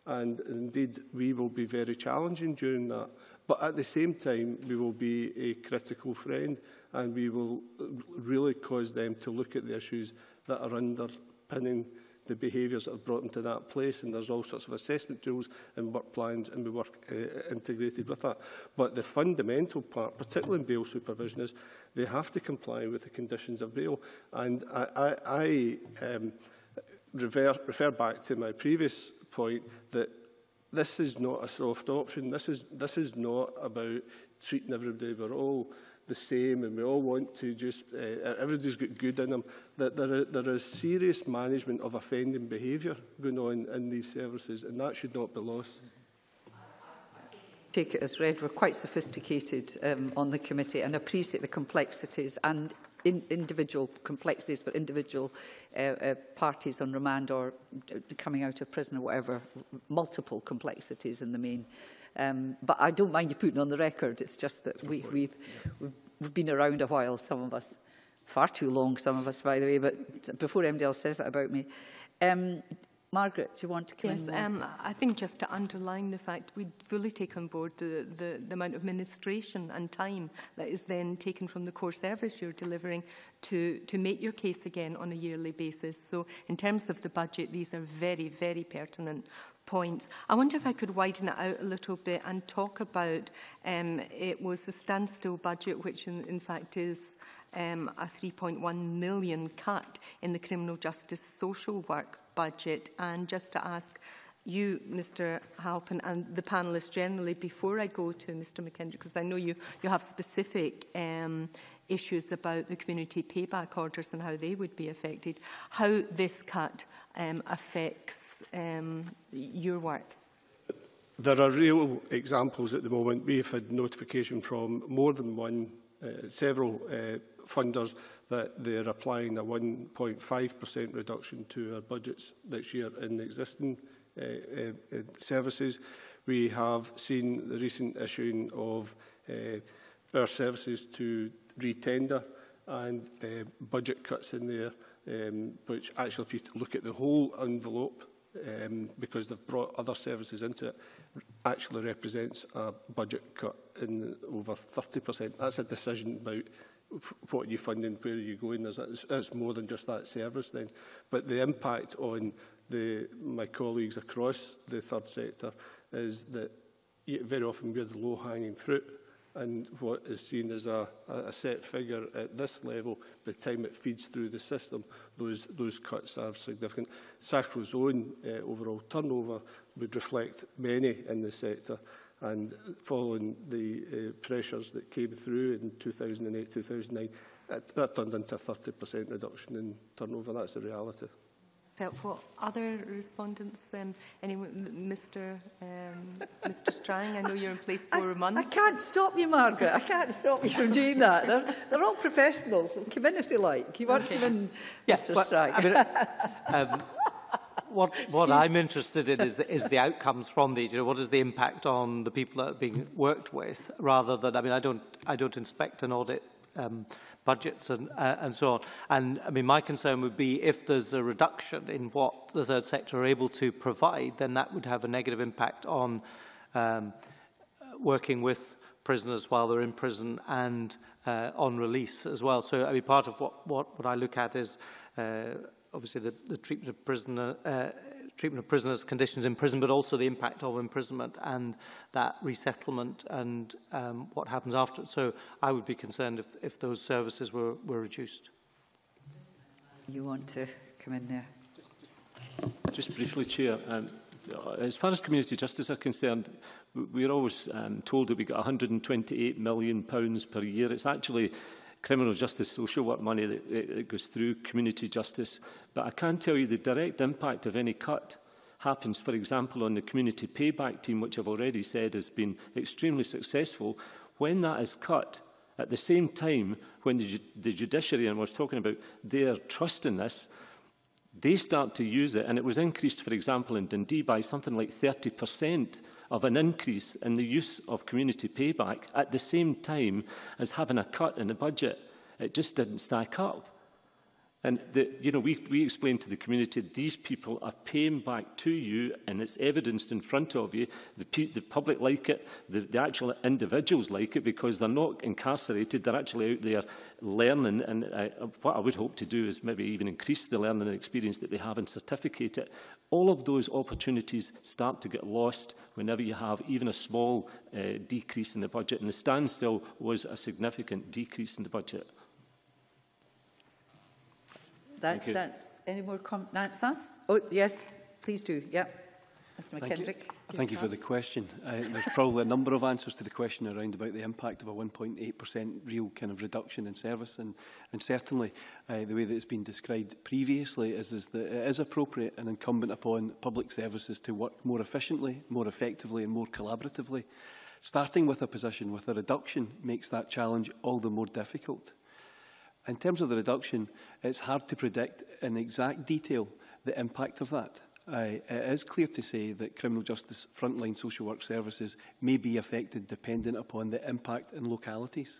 And indeed, we will be very challenging during that. But at the same time, we will be a critical friend, and we will really cause them to look at the issues that are underpinning the behaviours that have brought them to that place. And there's all sorts of assessment tools and work plans, and we work integrated with that. But the fundamental part, particularly in bail supervision, is they have to comply with the conditions of bail. And I refer back to my previous point that this is not a soft option. This is not about treating everybody. We're all the same, and we all want to just everybody's got good in them. That there is serious management of offending behaviour going on in these services, and that should not be lost. Take it as read. We're quite sophisticated on the committee, and appreciate the complexities and individual complexities for individual parties on remand or coming out of prison or whatever, multiple complexities in the main. But I don't mind you putting on the record. It's just that we've been around a while, some of us. Far too long, some of us, by the way, but before anybody else says that about me. Margaret, do you want to come in? Yes, I think just to underline the fact we fully take on board the amount of administration and time that is then taken from the core service you're delivering to make your case again on a yearly basis. So in terms of the budget, these are very, very pertinent points. I wonder if I could widen it out a little bit and talk about it was the standstill budget, which in fact is a 3.1 million cut in the criminal justice social work budget. And just to ask you, Mr Halpin, and the panellists generally, before I go to Mr McKendrick, because I know you have specific issues about the community payback orders and how they would be affected, how this cut affects your work. There are real examples at the moment. We've had notification from more than one, several funders that they're applying a 1.5% reduction to our budgets this year in existing services. We have seen the recent issuing of our services to retender and budget cuts in there, which actually, if you look at the whole envelope, because they've brought other services into it, actually represents a budget cut in over 30%. That's a decision about what you fund and where you go in. It's more than just that service then. But the impact on my colleagues across the third sector is that very often we're the low-hanging fruit, and what is seen as a set figure at this level, by the time it feeds through the system, those cuts are significant. Sacro's own overall turnover would reflect many in the sector, and following the pressures that came through in 2008-2009, that turned into a 30% reduction in turnover. That's the reality. Helpful. Other respondents? Anyone? Mr. Strang, I know you're in place 4 months. I can't stop you, Margaret. I can't stop you from doing that. They're all professionals. Come in if they like. You want to come in, Mr. Strang? I mean, what I'm interested in is the outcomes from these. You know, what is the impact on the people that are being worked with, rather than, I mean, I don't inspect and audit budgets and so on. And I mean, my concern would be if there's a reduction in what the third sector are able to provide, then that would have a negative impact on working with prisoners while they're in prison and on release as well. So I mean, part of what I look at is obviously the treatment of prisoners' conditions in prison, but also the impact of imprisonment and that resettlement and what happens after. So I would be concerned if those services were reduced. You want to come in there? Just briefly, Chair. As far as community justice are concerned, we're always told that we get £128 million per year. It's actually criminal justice social work money that goes through community justice. But I can tell you the direct impact of any cut happens, for example, on the community payback team, which I've already said has been extremely successful. When that is cut, at the same time, when the judiciary, and I was talking about their trust in this, they start to use it, and it was increased, for example, in Dundee by something like 30% of an increase in the use of community payback at the same time as having a cut in the budget. It just didn't stack up. And we explained to the community, these people are paying back to you, and it's evidenced in front of you. The public like it, the actual individuals like it, because they're not incarcerated, they're actually out there learning. And what I would hope to do is maybe even increase the learning and experience that they have and certificate it. All of those opportunities start to get lost whenever you have even a small decrease in the budget. And the standstill was a significant decrease in the budget. That's any more comments? Oh, yes, please do. Yeah. Mr. McKendrick. Thank you for the question. There's probably a number of answers to the question around about the impact of a 1.8% real kind of reduction in service, and certainly the way that it's been described previously is that it is appropriate and incumbent upon public services to work more efficiently, more effectively and more collaboratively. Starting with a position with a reduction makes that challenge all the more difficult. In terms of the reduction, it's hard to predict in exact detail the impact of that. It is clear to say that criminal justice frontline social work services may be affected dependent upon the impact in localities.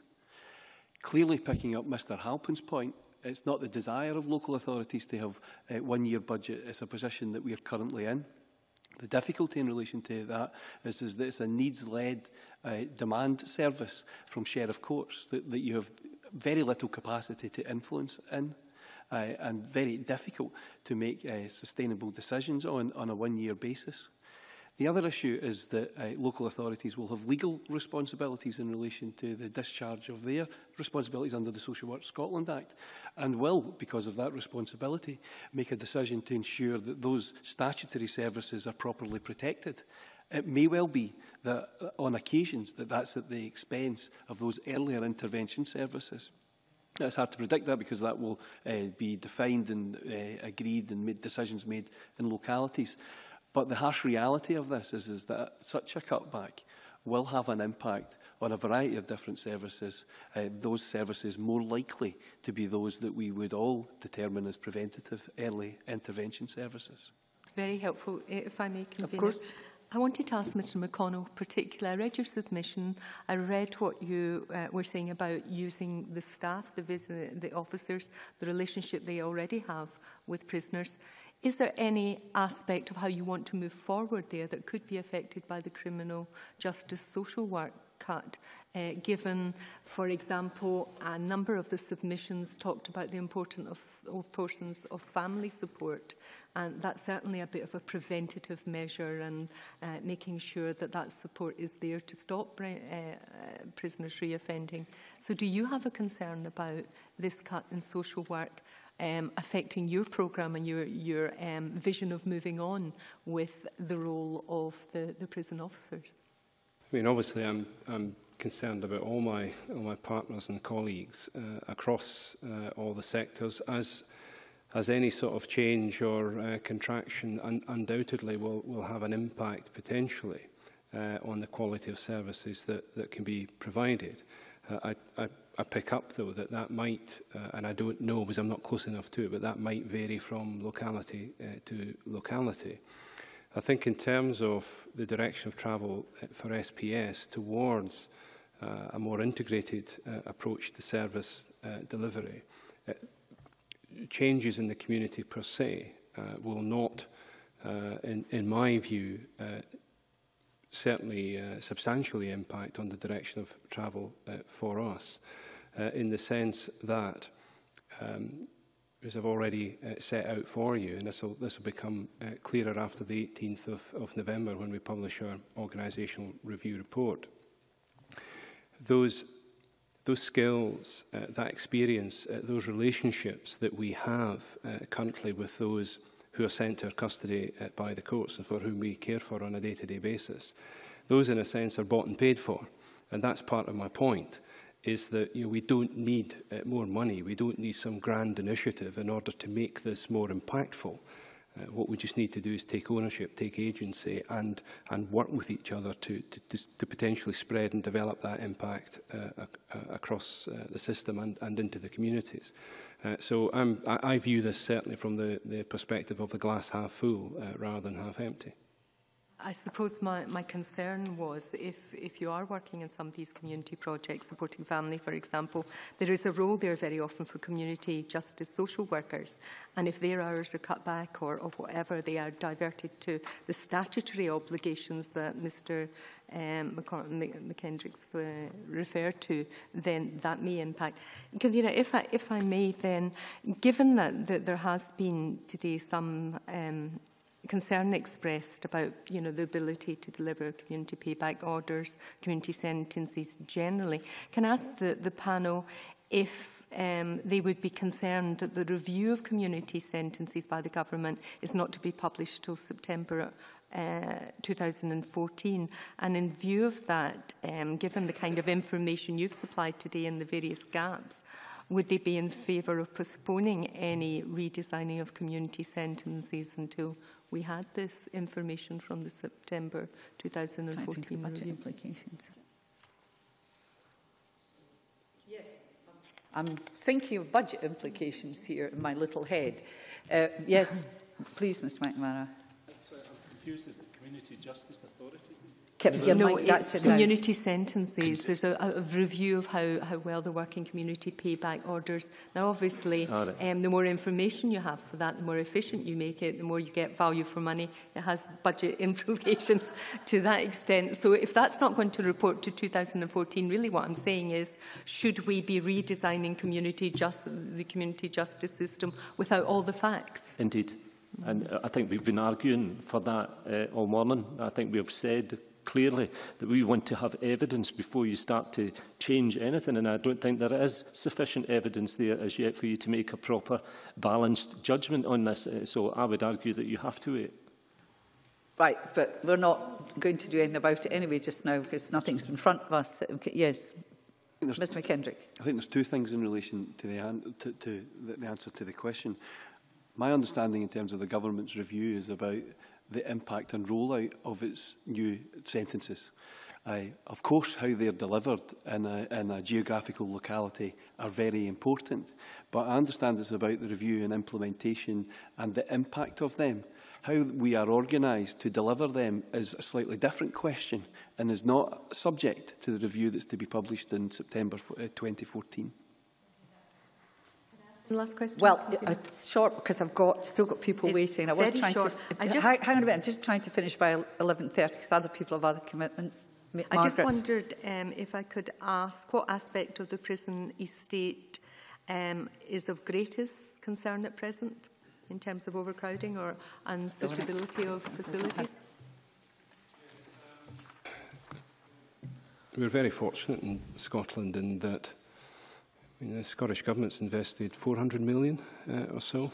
Clearly, picking up Mr Halpin's point, It's not the desire of local authorities to have a one-year budget. It's a position that we are currently in. The difficulty in relation to that is that it's a needs-led demand service from sheriff courts that you have very little capacity to influence in, and very difficult to make sustainable decisions on a one-year basis. The other issue is that local authorities will have legal responsibilities in relation to the discharge of their responsibilities under the Social Work Scotland Act, and will, because of that responsibility, make a decision to ensure that those statutory services are properly protected. It may well be that on occasions that's at the expense of those earlier intervention services. It's hard to predict that because that will be defined and agreed and decisions made in localities. But the harsh reality of this is that such a cutback will have an impact on a variety of different services, those services more likely to be those that we would all determine as preventative early intervention services. It's very helpful, if I may, Convener. Of course. I wanted to ask Mr McConnell particularly. I read your submission. I read what you were saying about using the staff, the officers, the relationship they already have with prisoners. Is there any aspect of how you want to move forward there that could be affected by the criminal justice social work cut, given, for example, a number of the submissions talked about the importance of family support, and that's certainly a bit of a preventative measure, and making sure that that support is there to stop prisoners reoffending. So do you have a concern about this cut in social work affecting your programme and your vision of moving on with the role of the prison officers? I mean, obviously, I'm concerned about all my partners and colleagues across all the sectors, as any sort of change or contraction undoubtedly will have an impact potentially on the quality of services that can be provided. I pick up, though, that might, and I don't know because I'm not close enough to it, but that might vary from locality to locality. I think in terms of the direction of travel for SPS towards a more integrated approach to service delivery, changes in the community per se will not, in my view, certainly substantially impact on the direction of travel for us, in the sense that, as I've already set out for you, and this will become clearer after the 18th of November when we publish our organisational review report. Those skills, that experience, those relationships that we have currently with those who are sent to our custody by the courts and for whom we care for on a day-to-day basis, those in a sense are bought and paid for. And that's part of my point, is that we don't need more money, we don't need some grand initiative in order to make this more impactful. What we just need to do is take ownership, take agency, and work with each other to potentially spread and develop that impact across the system and into the communities. So I view this certainly from the perspective of the glass half full rather than half empty. I suppose my concern was if you are working in some of these community projects, supporting family, for example, there is a role there very often for community justice social workers. And if their hours are cut back or whatever, they are diverted to the statutory obligations that Mr McKendrick's referred to, then that may impact. Convener, if I may then, given that there has been today some concern expressed about the ability to deliver community payback orders, community sentences generally, can I ask the panel if they would be concerned that the review of community sentences by the government is not to be published till September 2014, and in view of that, given the kind of information you've supplied today and the various gaps, would they be in favour of postponing any redesigning of community sentences until we had this information from the September 2014 budget implications? Yes. I'm thinking of budget implications here in my little head. Yes, please, Mr McNamara. I'm confused as the community justice authorities. it's community sentences. There's a review of how well they're working, community payback orders. Now, obviously, the more information you have for that, the more efficient you make it, the more you get value for money. It has budget implications to that extent. So if that's not going to report to 2014, really what I'm saying is, should we be redesigning the community justice system without all the facts? Indeed. And I think we've been arguing for that all morning. I think we have said clearly that we want to have evidence before you start to change anything, and I don't think there is sufficient evidence there as yet for you to make a proper, balanced judgment on this. So I would argue that you have to wait. Right, but we're not going to do anything about it anyway just now because nothing's in front of us. Okay, yes, Mr McKendrick. I think there's two things in relation to the answer to the question. My understanding in terms of the government's review is about the impact and rollout of its new sentences. Of course, how they're delivered in a geographical locality are very important, but I understand it's about the review and implementation and the impact of them. How we are organised to deliver them is a slightly different question and is not subject to the review that's to be published in September 2014. Last question. Well, it's short because I've still got people waiting. I was trying to hang on a minute. I'm just trying to finish by 11:30 because other people have other commitments. I just wondered if I could ask what aspect of the prison estate is of greatest concern at present in terms of overcrowding or unsuitability of facilities. We're very fortunate in Scotland in that the Scottish Government's invested 400 million or so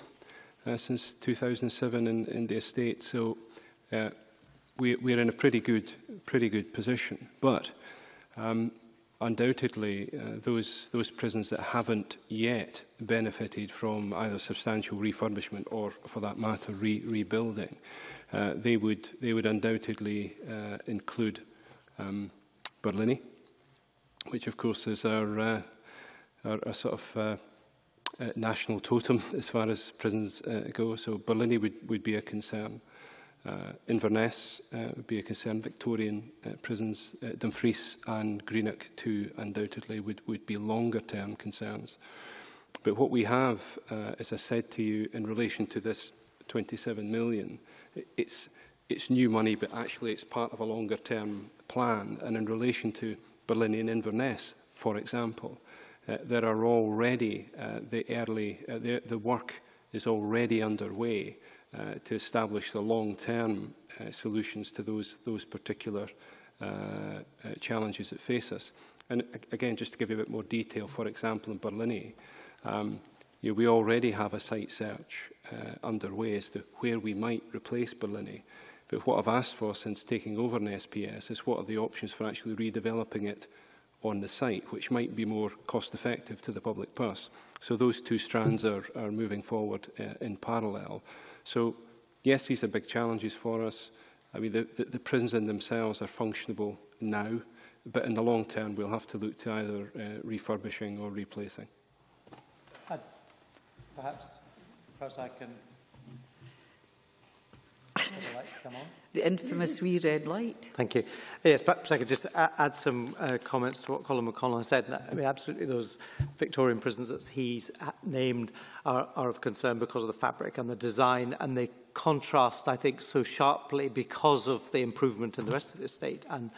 since 2007 in the estate, so we're in a pretty good position. But undoubtedly, those prisons that haven't yet benefited from either substantial refurbishment or, for that matter, rebuilding, they would undoubtedly include Burlinny, which, of course, is our sort of national totem as far as prisons go. So Burlinny would be a concern. Inverness would be a concern. Victorian prisons, Dumfries and Greenock too, undoubtedly would be longer-term concerns. But what we have, as I said to you, in relation to this 27 million, it's new money, but actually it's part of a longer-term plan. And in relation to Burlinny and Inverness, for example, there are already the work is already underway to establish the long-term solutions to those particular challenges that face us. And again, just to give you a bit more detail, for example, in Burlinny, we already have a site search underway as to where we might replace Burlinny. But what I've asked for since taking over an SPS is what are the options for actually redeveloping it on the site, which might be more cost-effective to the public purse. So those two strands are moving forward in parallel. So, yes, these are big challenges for us. I mean, the prisons in themselves are functionable now, but in the long term, we'll have to look to either refurbishing or replacing. Perhaps I can... Come on. The infamous wee red light. Thank you. Yes, perhaps I could just add some comments to what Colin McConnell said. I mean, absolutely, those Victorian prisons that he's named are of concern because of the fabric and the design, and they contrast, I think, so sharply because of the improvement in the rest of the estate. And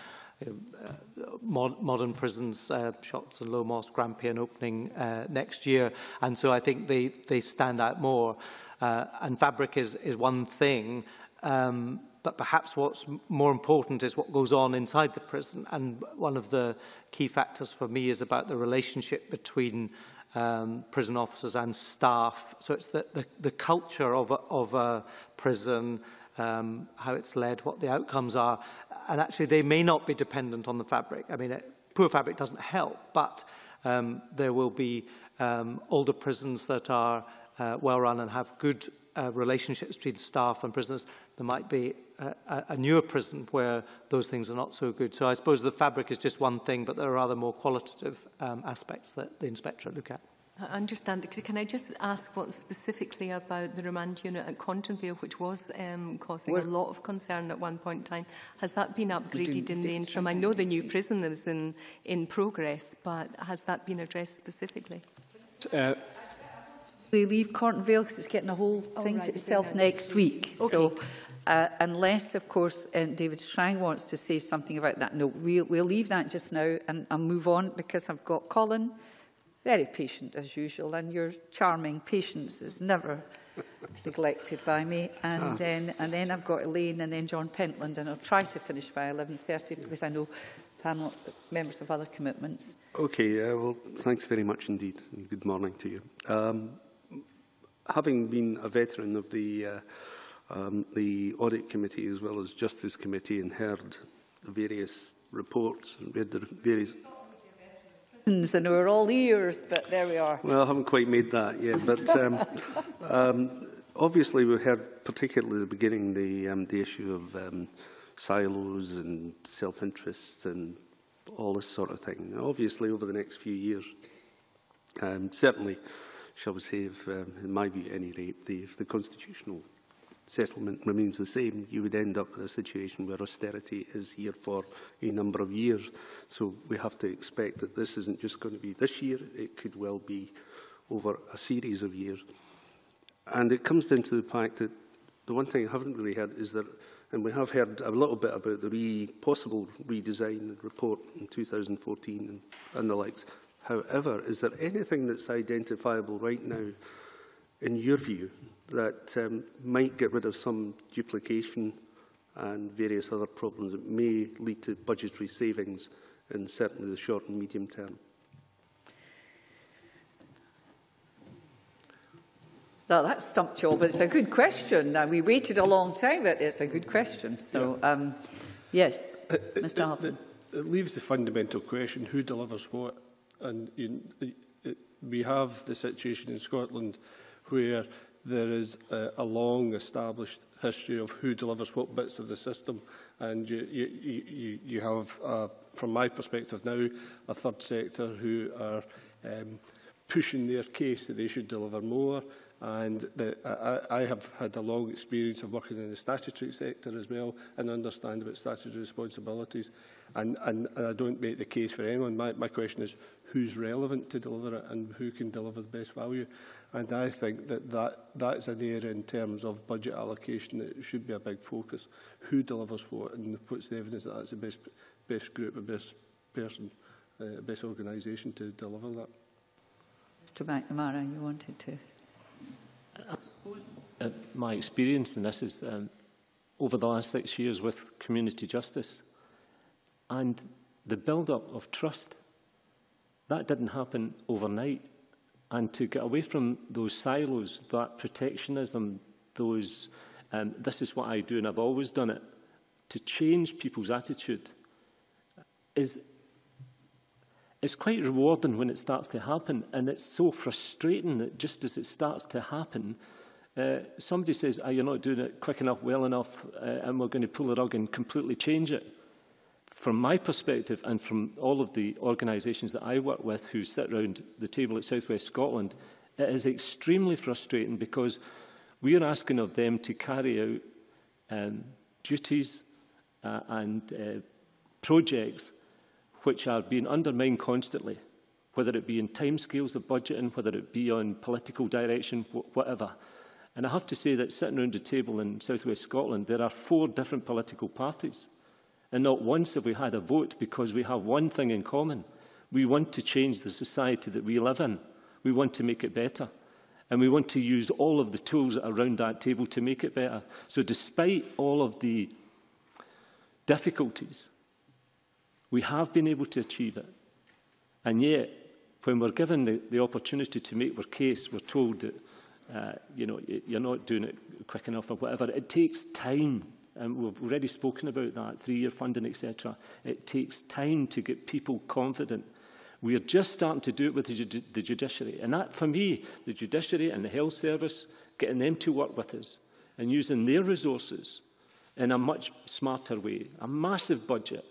modern prisons, Shotts and Low Moss, Grampian opening next year, and so I think they stand out more. And fabric is one thing. But perhaps what's more important is what goes on inside the prison. And one of the key factors for me is about the relationship between prison officers and staff. So it's the culture of a prison, how it's led, what the outcomes are. And actually, they may not be dependent on the fabric. I mean, poor fabric doesn't help, but there will be older prisons that are well run and have good relationships between staff and prisoners. There might be a newer prison where those things are not so good. So I suppose the fabric is just one thing, but there are other more qualitative aspects that the inspectorate look at. I understand. Can I just ask what specifically about the remand unit at Conveners, which was causing a lot of concern at one point in time? Has that been upgraded in the interim? I know the new prison is in progress, but has that been addressed specifically? They leave Conveners because it's getting a whole thing to itself next week. Okay. So, unless, of course, David Strang wants to say something about that, no, we'll leave that just now and move on, because I've got Colin, very patient as usual, and your charming patience is never neglected by me. And then I've got Elaine and then John Pentland, and I'll try to finish by 11:30 because I know panel members have other commitments. Okay, well, thanks very much indeed. Good morning to you. Having been a veteran of the Audit Committee as well as Justice Committee and heard the various reports and read the various... And we're all ears, but there we are. Well, I haven't quite made that yet, but obviously we heard, particularly at the beginning, the issue of silos and self-interest and all this sort of thing. And obviously, over the next few years, certainly, shall we say, in my view at any rate, if the constitutional settlement remains the same, you would end up with a situation where austerity is here for a number of years. So we have to expect that this isn't just going to be this year, it could well be over a series of years. And it comes down to the fact that the one thing I haven't really heard is that, and we have heard a little bit about the possible redesign report in 2014 and the likes. However, is there anything that's identifiable right now, in your view, that might get rid of some duplication and various other problems that may lead to budgetary savings in certainly the short and medium term? Well, that stumped you all, but it's a good question. Now, we waited a long time, but it's a good question. So, yes, Mr. Halpin. It leaves the fundamental question, who delivers what? And we have the situation in Scotland where there is a long established history of who delivers what bits of the system, and you have, from my perspective now, a third sector who are pushing their case that they should deliver more. And I have had a long experience of working in the statutory sector as well and understand about statutory responsibilities. And I don't make the case for anyone. My question is, who's relevant to deliver it and who can deliver the best value? And I think that's an area in terms of budget allocation that should be a big focus. Who delivers what, and what's the evidence that that's the best group, the best person, best organisation to deliver that? Mr. McNamara, you wanted to... my experience in this is over the last 6 years with community justice and the build-up of trust. That didn't happen overnight. And to get away from those silos, that protectionism, those this is what I do and I've always done it, to change people's attitude is quite rewarding when it starts to happen, and it's so frustrating that just as it starts to happen, somebody says, you're not doing it quick enough, well enough, and we're going to pull the rug and completely change it. From my perspective, and from all of the organisations that I work with who sit around the table at South West Scotland, it is extremely frustrating because we are asking of them to carry out duties and projects which are being undermined constantly, whether it be in timescales of budgeting, whether it be on political direction, whatever. And I have to say that sitting around the table in South West Scotland, there are 4 different political parties. And not once have we had a vote because we have one thing in common. We want to change the society that we live in. We want to make it better. And we want to use all of the tools around that table to make it better. So despite all of the difficulties, we have been able to achieve it. And yet, when we're given the opportunity to make our case, we're told that you're not doing it quick enough or whatever. It takes time. And we've already spoken about that, 3-year funding, etc. It takes time to get people confident. We are just starting to do it with the judiciary. And that, for me, the judiciary and the health service, getting them to work with us and using their resources in a much smarter way, a massive budget.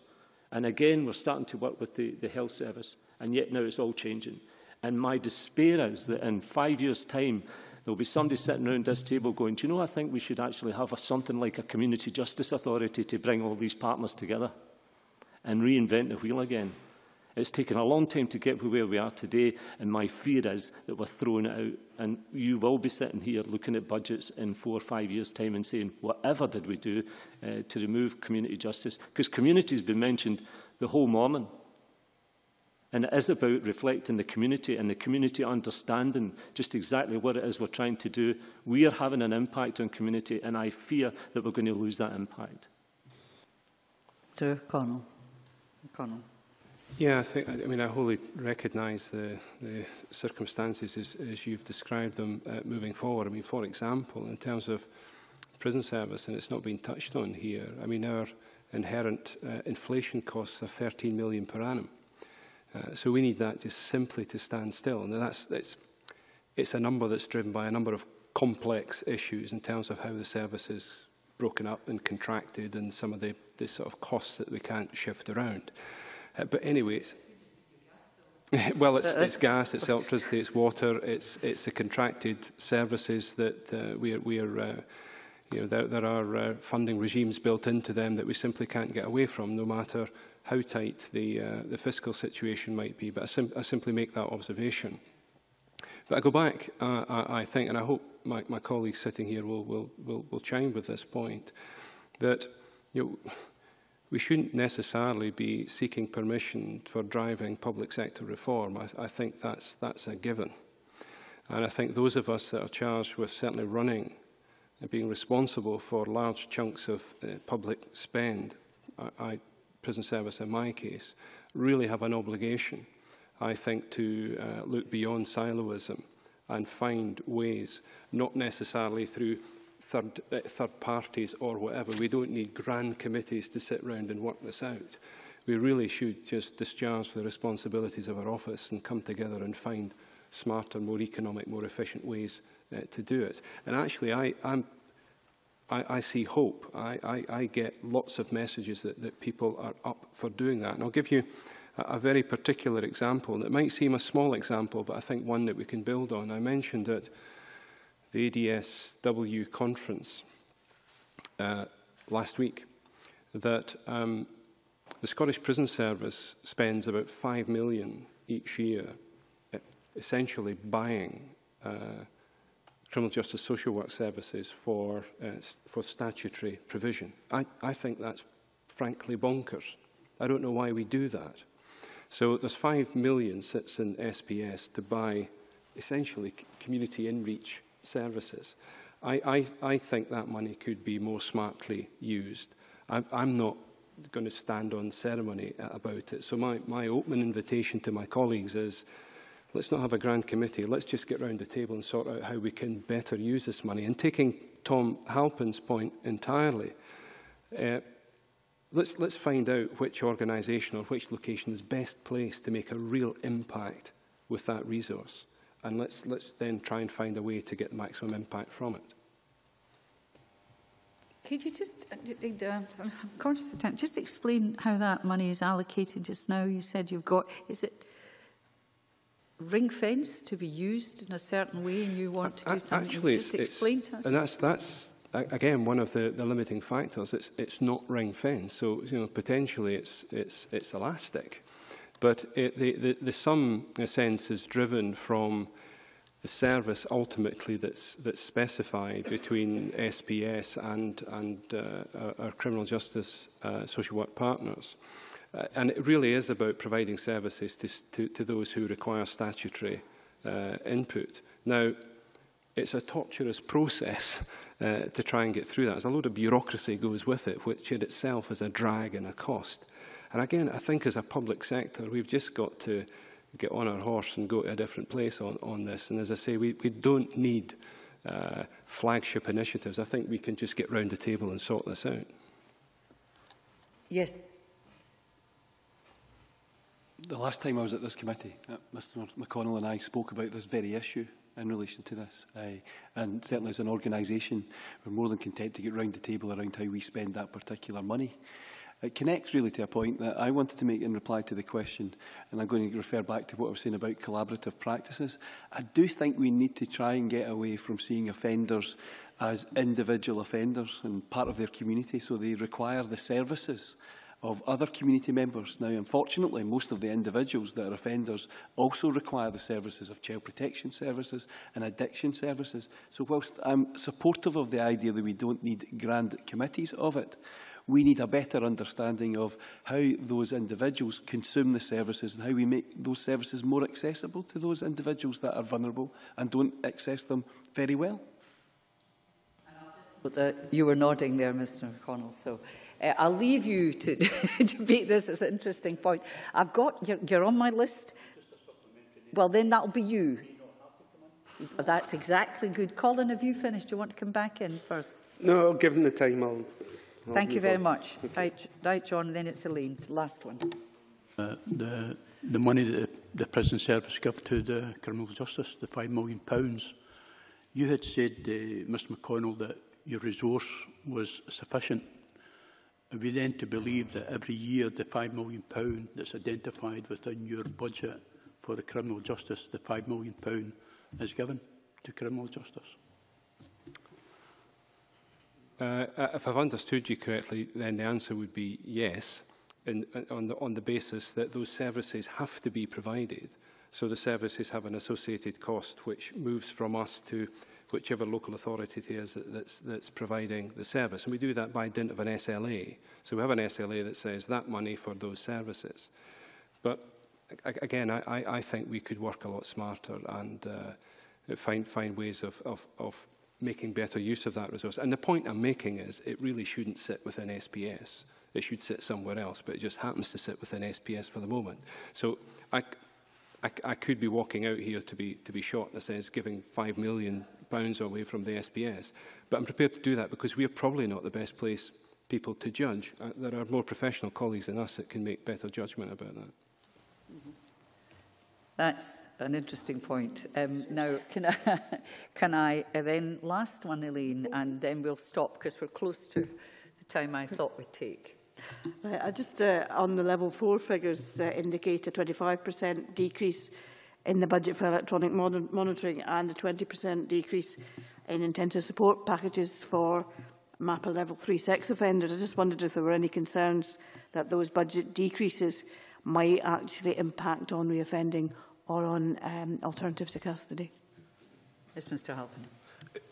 And again, we're starting to work with the health service. And yet now it's all changing. And my despair is that in 5 years' time, there'll be somebody sitting around this table going, do you know, I think we should actually have something like a community justice authority to bring all these partners together and reinvent the wheel again. It's taken a long time to get to where we are today, and my fear is that we're throwing it out. And you will be sitting here looking at budgets in 4 or 5 years' time and saying, whatever did we do to remove community justice? Because community has been mentioned the whole morning. And it is about reflecting the community and the community understanding just exactly what it is we're trying to do. We are having an impact on community, and I fear that we're going to lose that impact. Sir McConnell. Yeah, I mean, I wholly recognise the circumstances as you've described them moving forward. I mean, for example, in terms of prison service, and it's not been touched on here, I mean, our inherent inflation costs are 13 million per annum. So we need that just simply to stand still. And it's a number that's driven by a number of complex issues in terms of how the service is broken up and contracted and some of the sort of costs that we can't shift around. But anyway, well, it's gas, it's electricity, it's water, it's the contracted services that you know, there are funding regimes built into them that we simply can't get away from, no matter how tight the fiscal situation might be. But I simply make that observation. But I go back, I think, and I hope my colleagues sitting here will chime with this point, that we shouldn't necessarily be seeking permission for driving public sector reform. I think that's a given. And I think those of us that are charged with certainly running and being responsible for large chunks of public spend, prison service in my case, really have an obligation, I think, to look beyond siloism and find ways, not necessarily through third parties or whatever. We don't need grand committees to sit round and work this out. We really should just discharge the responsibilities of our office and come together and find smarter, more economic, more efficient ways to do it. And actually, I see hope. I get lots of messages that people are up for doing that. And I'll give you a very particular example. And it might seem a small example, but I think one that we can build on. I mentioned at the ADSW conference last week that the Scottish Prison Service spends about $5 million each year essentially buying criminal justice social work services for statutory provision. I think that's frankly bonkers. I don't know why we do that. So there's $5 million sits in SPS to buy essentially community in-reach services. I think that money could be more smartly used. I'm not going to stand on ceremony about it. So my open invitation to my colleagues is, let's not have a grand committee. Let's just get round the table and sort out how we can better use this money. And taking Tom Halpin's point entirely, let's find out which organisation or which location is best placed to make a real impact with that resource. And let's then try and find a way to get maximum impact from it. Could you just, I'm conscious of time, just explain how that money is allocated just now? You said you've got, is it ring-fenced to be used in a certain way and you want to do something? Actually, just explain to us. And that's again, one of the limiting factors. It's not ring-fenced, so potentially it's elastic. But the sum, in a sense, is driven from the service ultimately that's specified between SPS and our criminal justice social work partners. And it really is about providing services to those who require statutory input. Now, it's a torturous process to try and get through that. There's a load of bureaucracy goes with it, which in itself is a drag and a cost. And again, I think as a public sector, we've just got to get on our horse and go to a different place on this. And as I say, we don't need flagship initiatives. I think we can just get round the table and sort this out. Yes. The last time I was at this committee, Mr McConnell and I spoke about this very issue in relation to this. And certainly as an organisation, we're more than content to get round the table around how we spend that particular money. It connects really to a point that I wanted to make in reply to the question, and I'm going to refer back to what I was saying about collaborative practices. I do think we need to try and get away from seeing offenders as individual offenders and part of their community, so they require the services of other community members. Now, unfortunately, most of the individuals that are offenders also require the services of child protection services and addiction services. So whilst I'm supportive of the idea that we don't need grand committees of it, we need a better understanding of how those individuals consume the services and how we make those services more accessible to those individuals that are vulnerable and don't access them very well. You were nodding there, Mr McConnell, so I'll leave you to debate this. It's an interesting point. I've got, you're on my list. Well, then that'll be you. That's exactly good. Colin, have you finished? Do you want to come back in first? No, given the time, I'll Thank you very much. Right, John, and then it's Elaine. Last one. The money that the prison service give to the criminal justice, the £5 million, you had said, Mr McConnell, that your resource was sufficient. Are we then to believe that every year the £5 million that's identified within your budget for the criminal justice, the £5 million is given to criminal justice? If I've understood you correctly, then the answer would be yes, on the basis that those services have to be provided. So the services have an associated cost which moves from us to whichever local authority it is that's providing the service. And we do that by dint of an SLA. So we have an SLA that says that money for those services. But again, I think we could work a lot smarter and find ways of making better use of that resource. And the point I'm making is it really shouldn't sit within SPS. It should sit somewhere else, but it just happens to sit within SPS for the moment. So I could be walking out here to be shot in a sense, giving £5 million away from the SPS. But I'm prepared to do that because we are probably not the best place people to judge. There are more professional colleagues than us that can make better judgment about that. That's an interesting point. Now, can I then last one, Elaine, and then we'll stop because we're close to the time I thought we'd take. I just, on the level 4 figures, indicate a 25% decrease in the budget for electronic monitoring and a 20% decrease in intensive support packages for MAPA level 3 sex offenders. I just wondered if there were any concerns that those budget decreases might actually impact on reoffending or on alternatives to custody. Yes, Mr Halpin.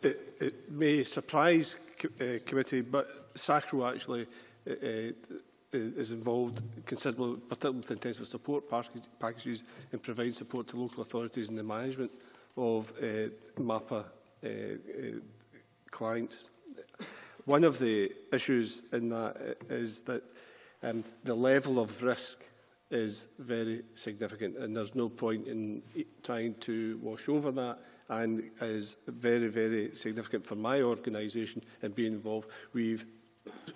It may surprise committee, but Sacro actually is involved considerably, particularly with intensive support packages, in providing support to local authorities in the management of MAPA clients. One of the issues in that is that the level of risk is very significant, and there's no point in trying to wash over that, and is very, very significant for my organisation in being involved. We've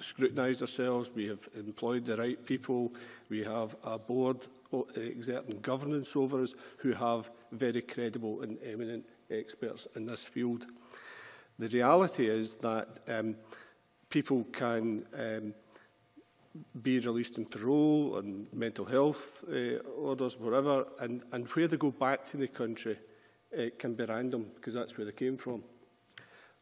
scrutinised ourselves, we have employed the right people, we have a board exerting governance over us who have very credible and eminent experts in this field. The reality is that people can be released on parole and mental health orders, wherever, and where they go back to the country, it can be random because that's where they came from.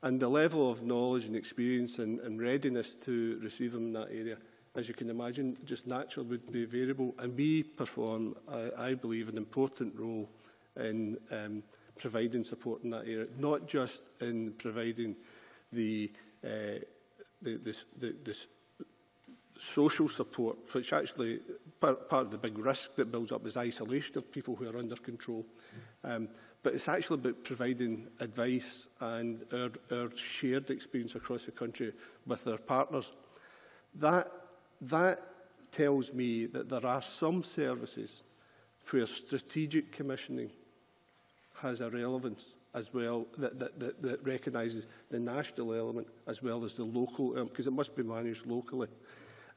And the level of knowledge and experience and readiness to receive them in that area, as you can imagine, just naturally would be variable. And we perform, I believe, an important role in providing support in that area, not just in providing the social support, which actually part of the big risk that builds up is isolation of people who are under control. But it's actually about providing advice and our shared experience across the country with our partners. That tells me that there are some services where strategic commissioning has a relevance as well, that recognises the national element as well as the local element, because it must be managed locally.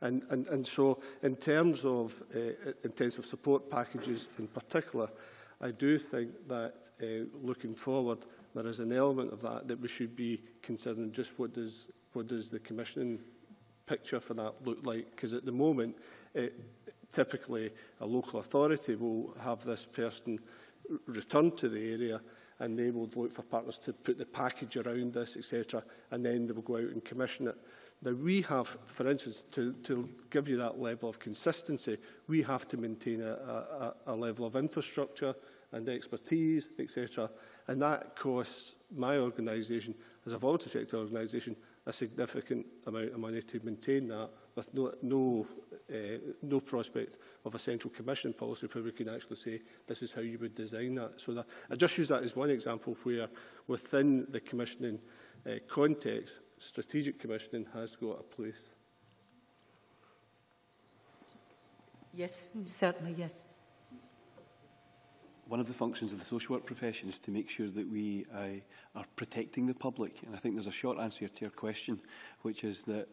And so in terms of intensive support packages in particular, I do think that looking forward, there is an element of that we should be considering just what does the commissioning picture for that look like? Because at the moment, typically a local authority will have this person return to the area, and they will look for partners to put the package around this, etc., and then they will go out and commission it. Now, we have, for instance, to give you that level of consistency, we have to maintain a level of infrastructure and expertise, etc., and that costs my organisation, as a voluntary sector organisation, a significant amount of money to maintain that, with no prospect of a central commission policy where we can actually say this is how you would design that. So that, I just use that as one example where within the commissioning context, strategic commissioning has got a place. Yes, certainly, yes. One of the functions of the social work profession is to make sure that we are protecting the public. And I think there's a short answer to your question, which is that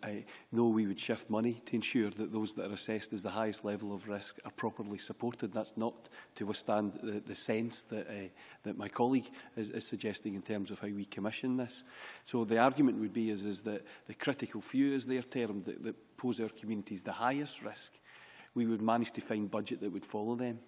no, we would shift money to ensure that those that are assessed as the highest level of risk are properly supported. That's not to withstand the sense that, that my colleague is suggesting in terms of how we commission this. So the argument would be is that the critical few, as they are termed, that pose our communities the highest risk, we would manage to find budget that would follow them.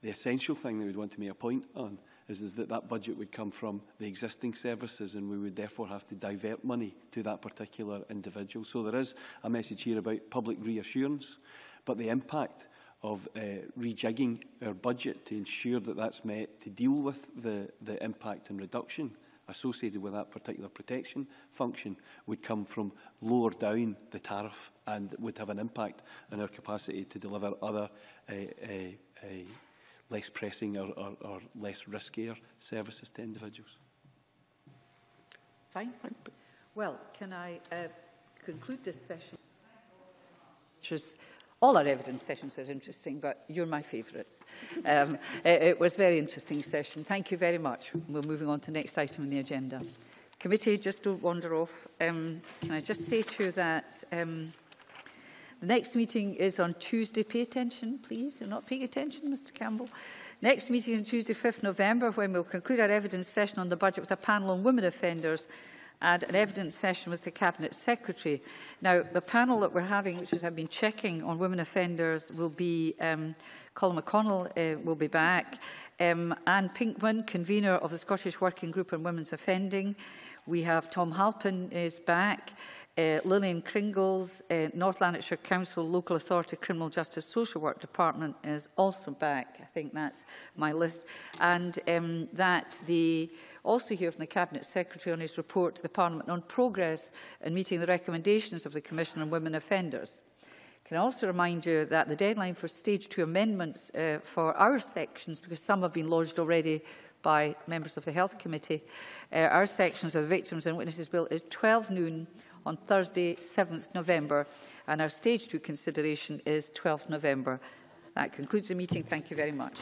The essential thing that we'd want to make a point on is that that budget would come from the existing services, and we would therefore have to divert money to that particular individual. So there is a message here about public reassurance, but the impact of rejigging our budget to ensure that that's met to deal with the impact and reduction associated with that particular protection function would come from lower down the tariff and would have an impact on our capacity to deliver other less pressing or less riskier services to individuals. Fine. Well, can I conclude this session? All our evidence sessions are interesting, but you're my favourites. It was a very interesting session. Thank you very much. We're moving on to the next item on the agenda. Committee, just don't wander off. Can I just say to you that the next meeting is on Tuesday. Pay attention, please. You're not paying attention, Mr Campbell. Next meeting is on Tuesday, 5th November, when we'll conclude our evidence session on the budget with a panel on women offenders and an evidence session with the Cabinet Secretary. Now, the panel that we're having, which I've been checking on women offenders, will be Colin McConnell will be back, Anne Pinkman, convener of the Scottish Working Group on Women's Offending. We have Tom Halpin is back. Lillian Kringles, North Lanarkshire Council Local Authority Criminal Justice Social Work Department is also back. I think that's my list. And also hear from the Cabinet Secretary on his report to the Parliament on progress in meeting the recommendations of the Commission on Women Offenders. Can I also remind you that the deadline for Stage 2 amendments for our sections, because some have been lodged already by members of the Health Committee, our sections of the Victims and Witnesses Bill is 12 noon on Thursday, 7th November, and our Stage 2 consideration is 12th November. That concludes the meeting. Thank you very much.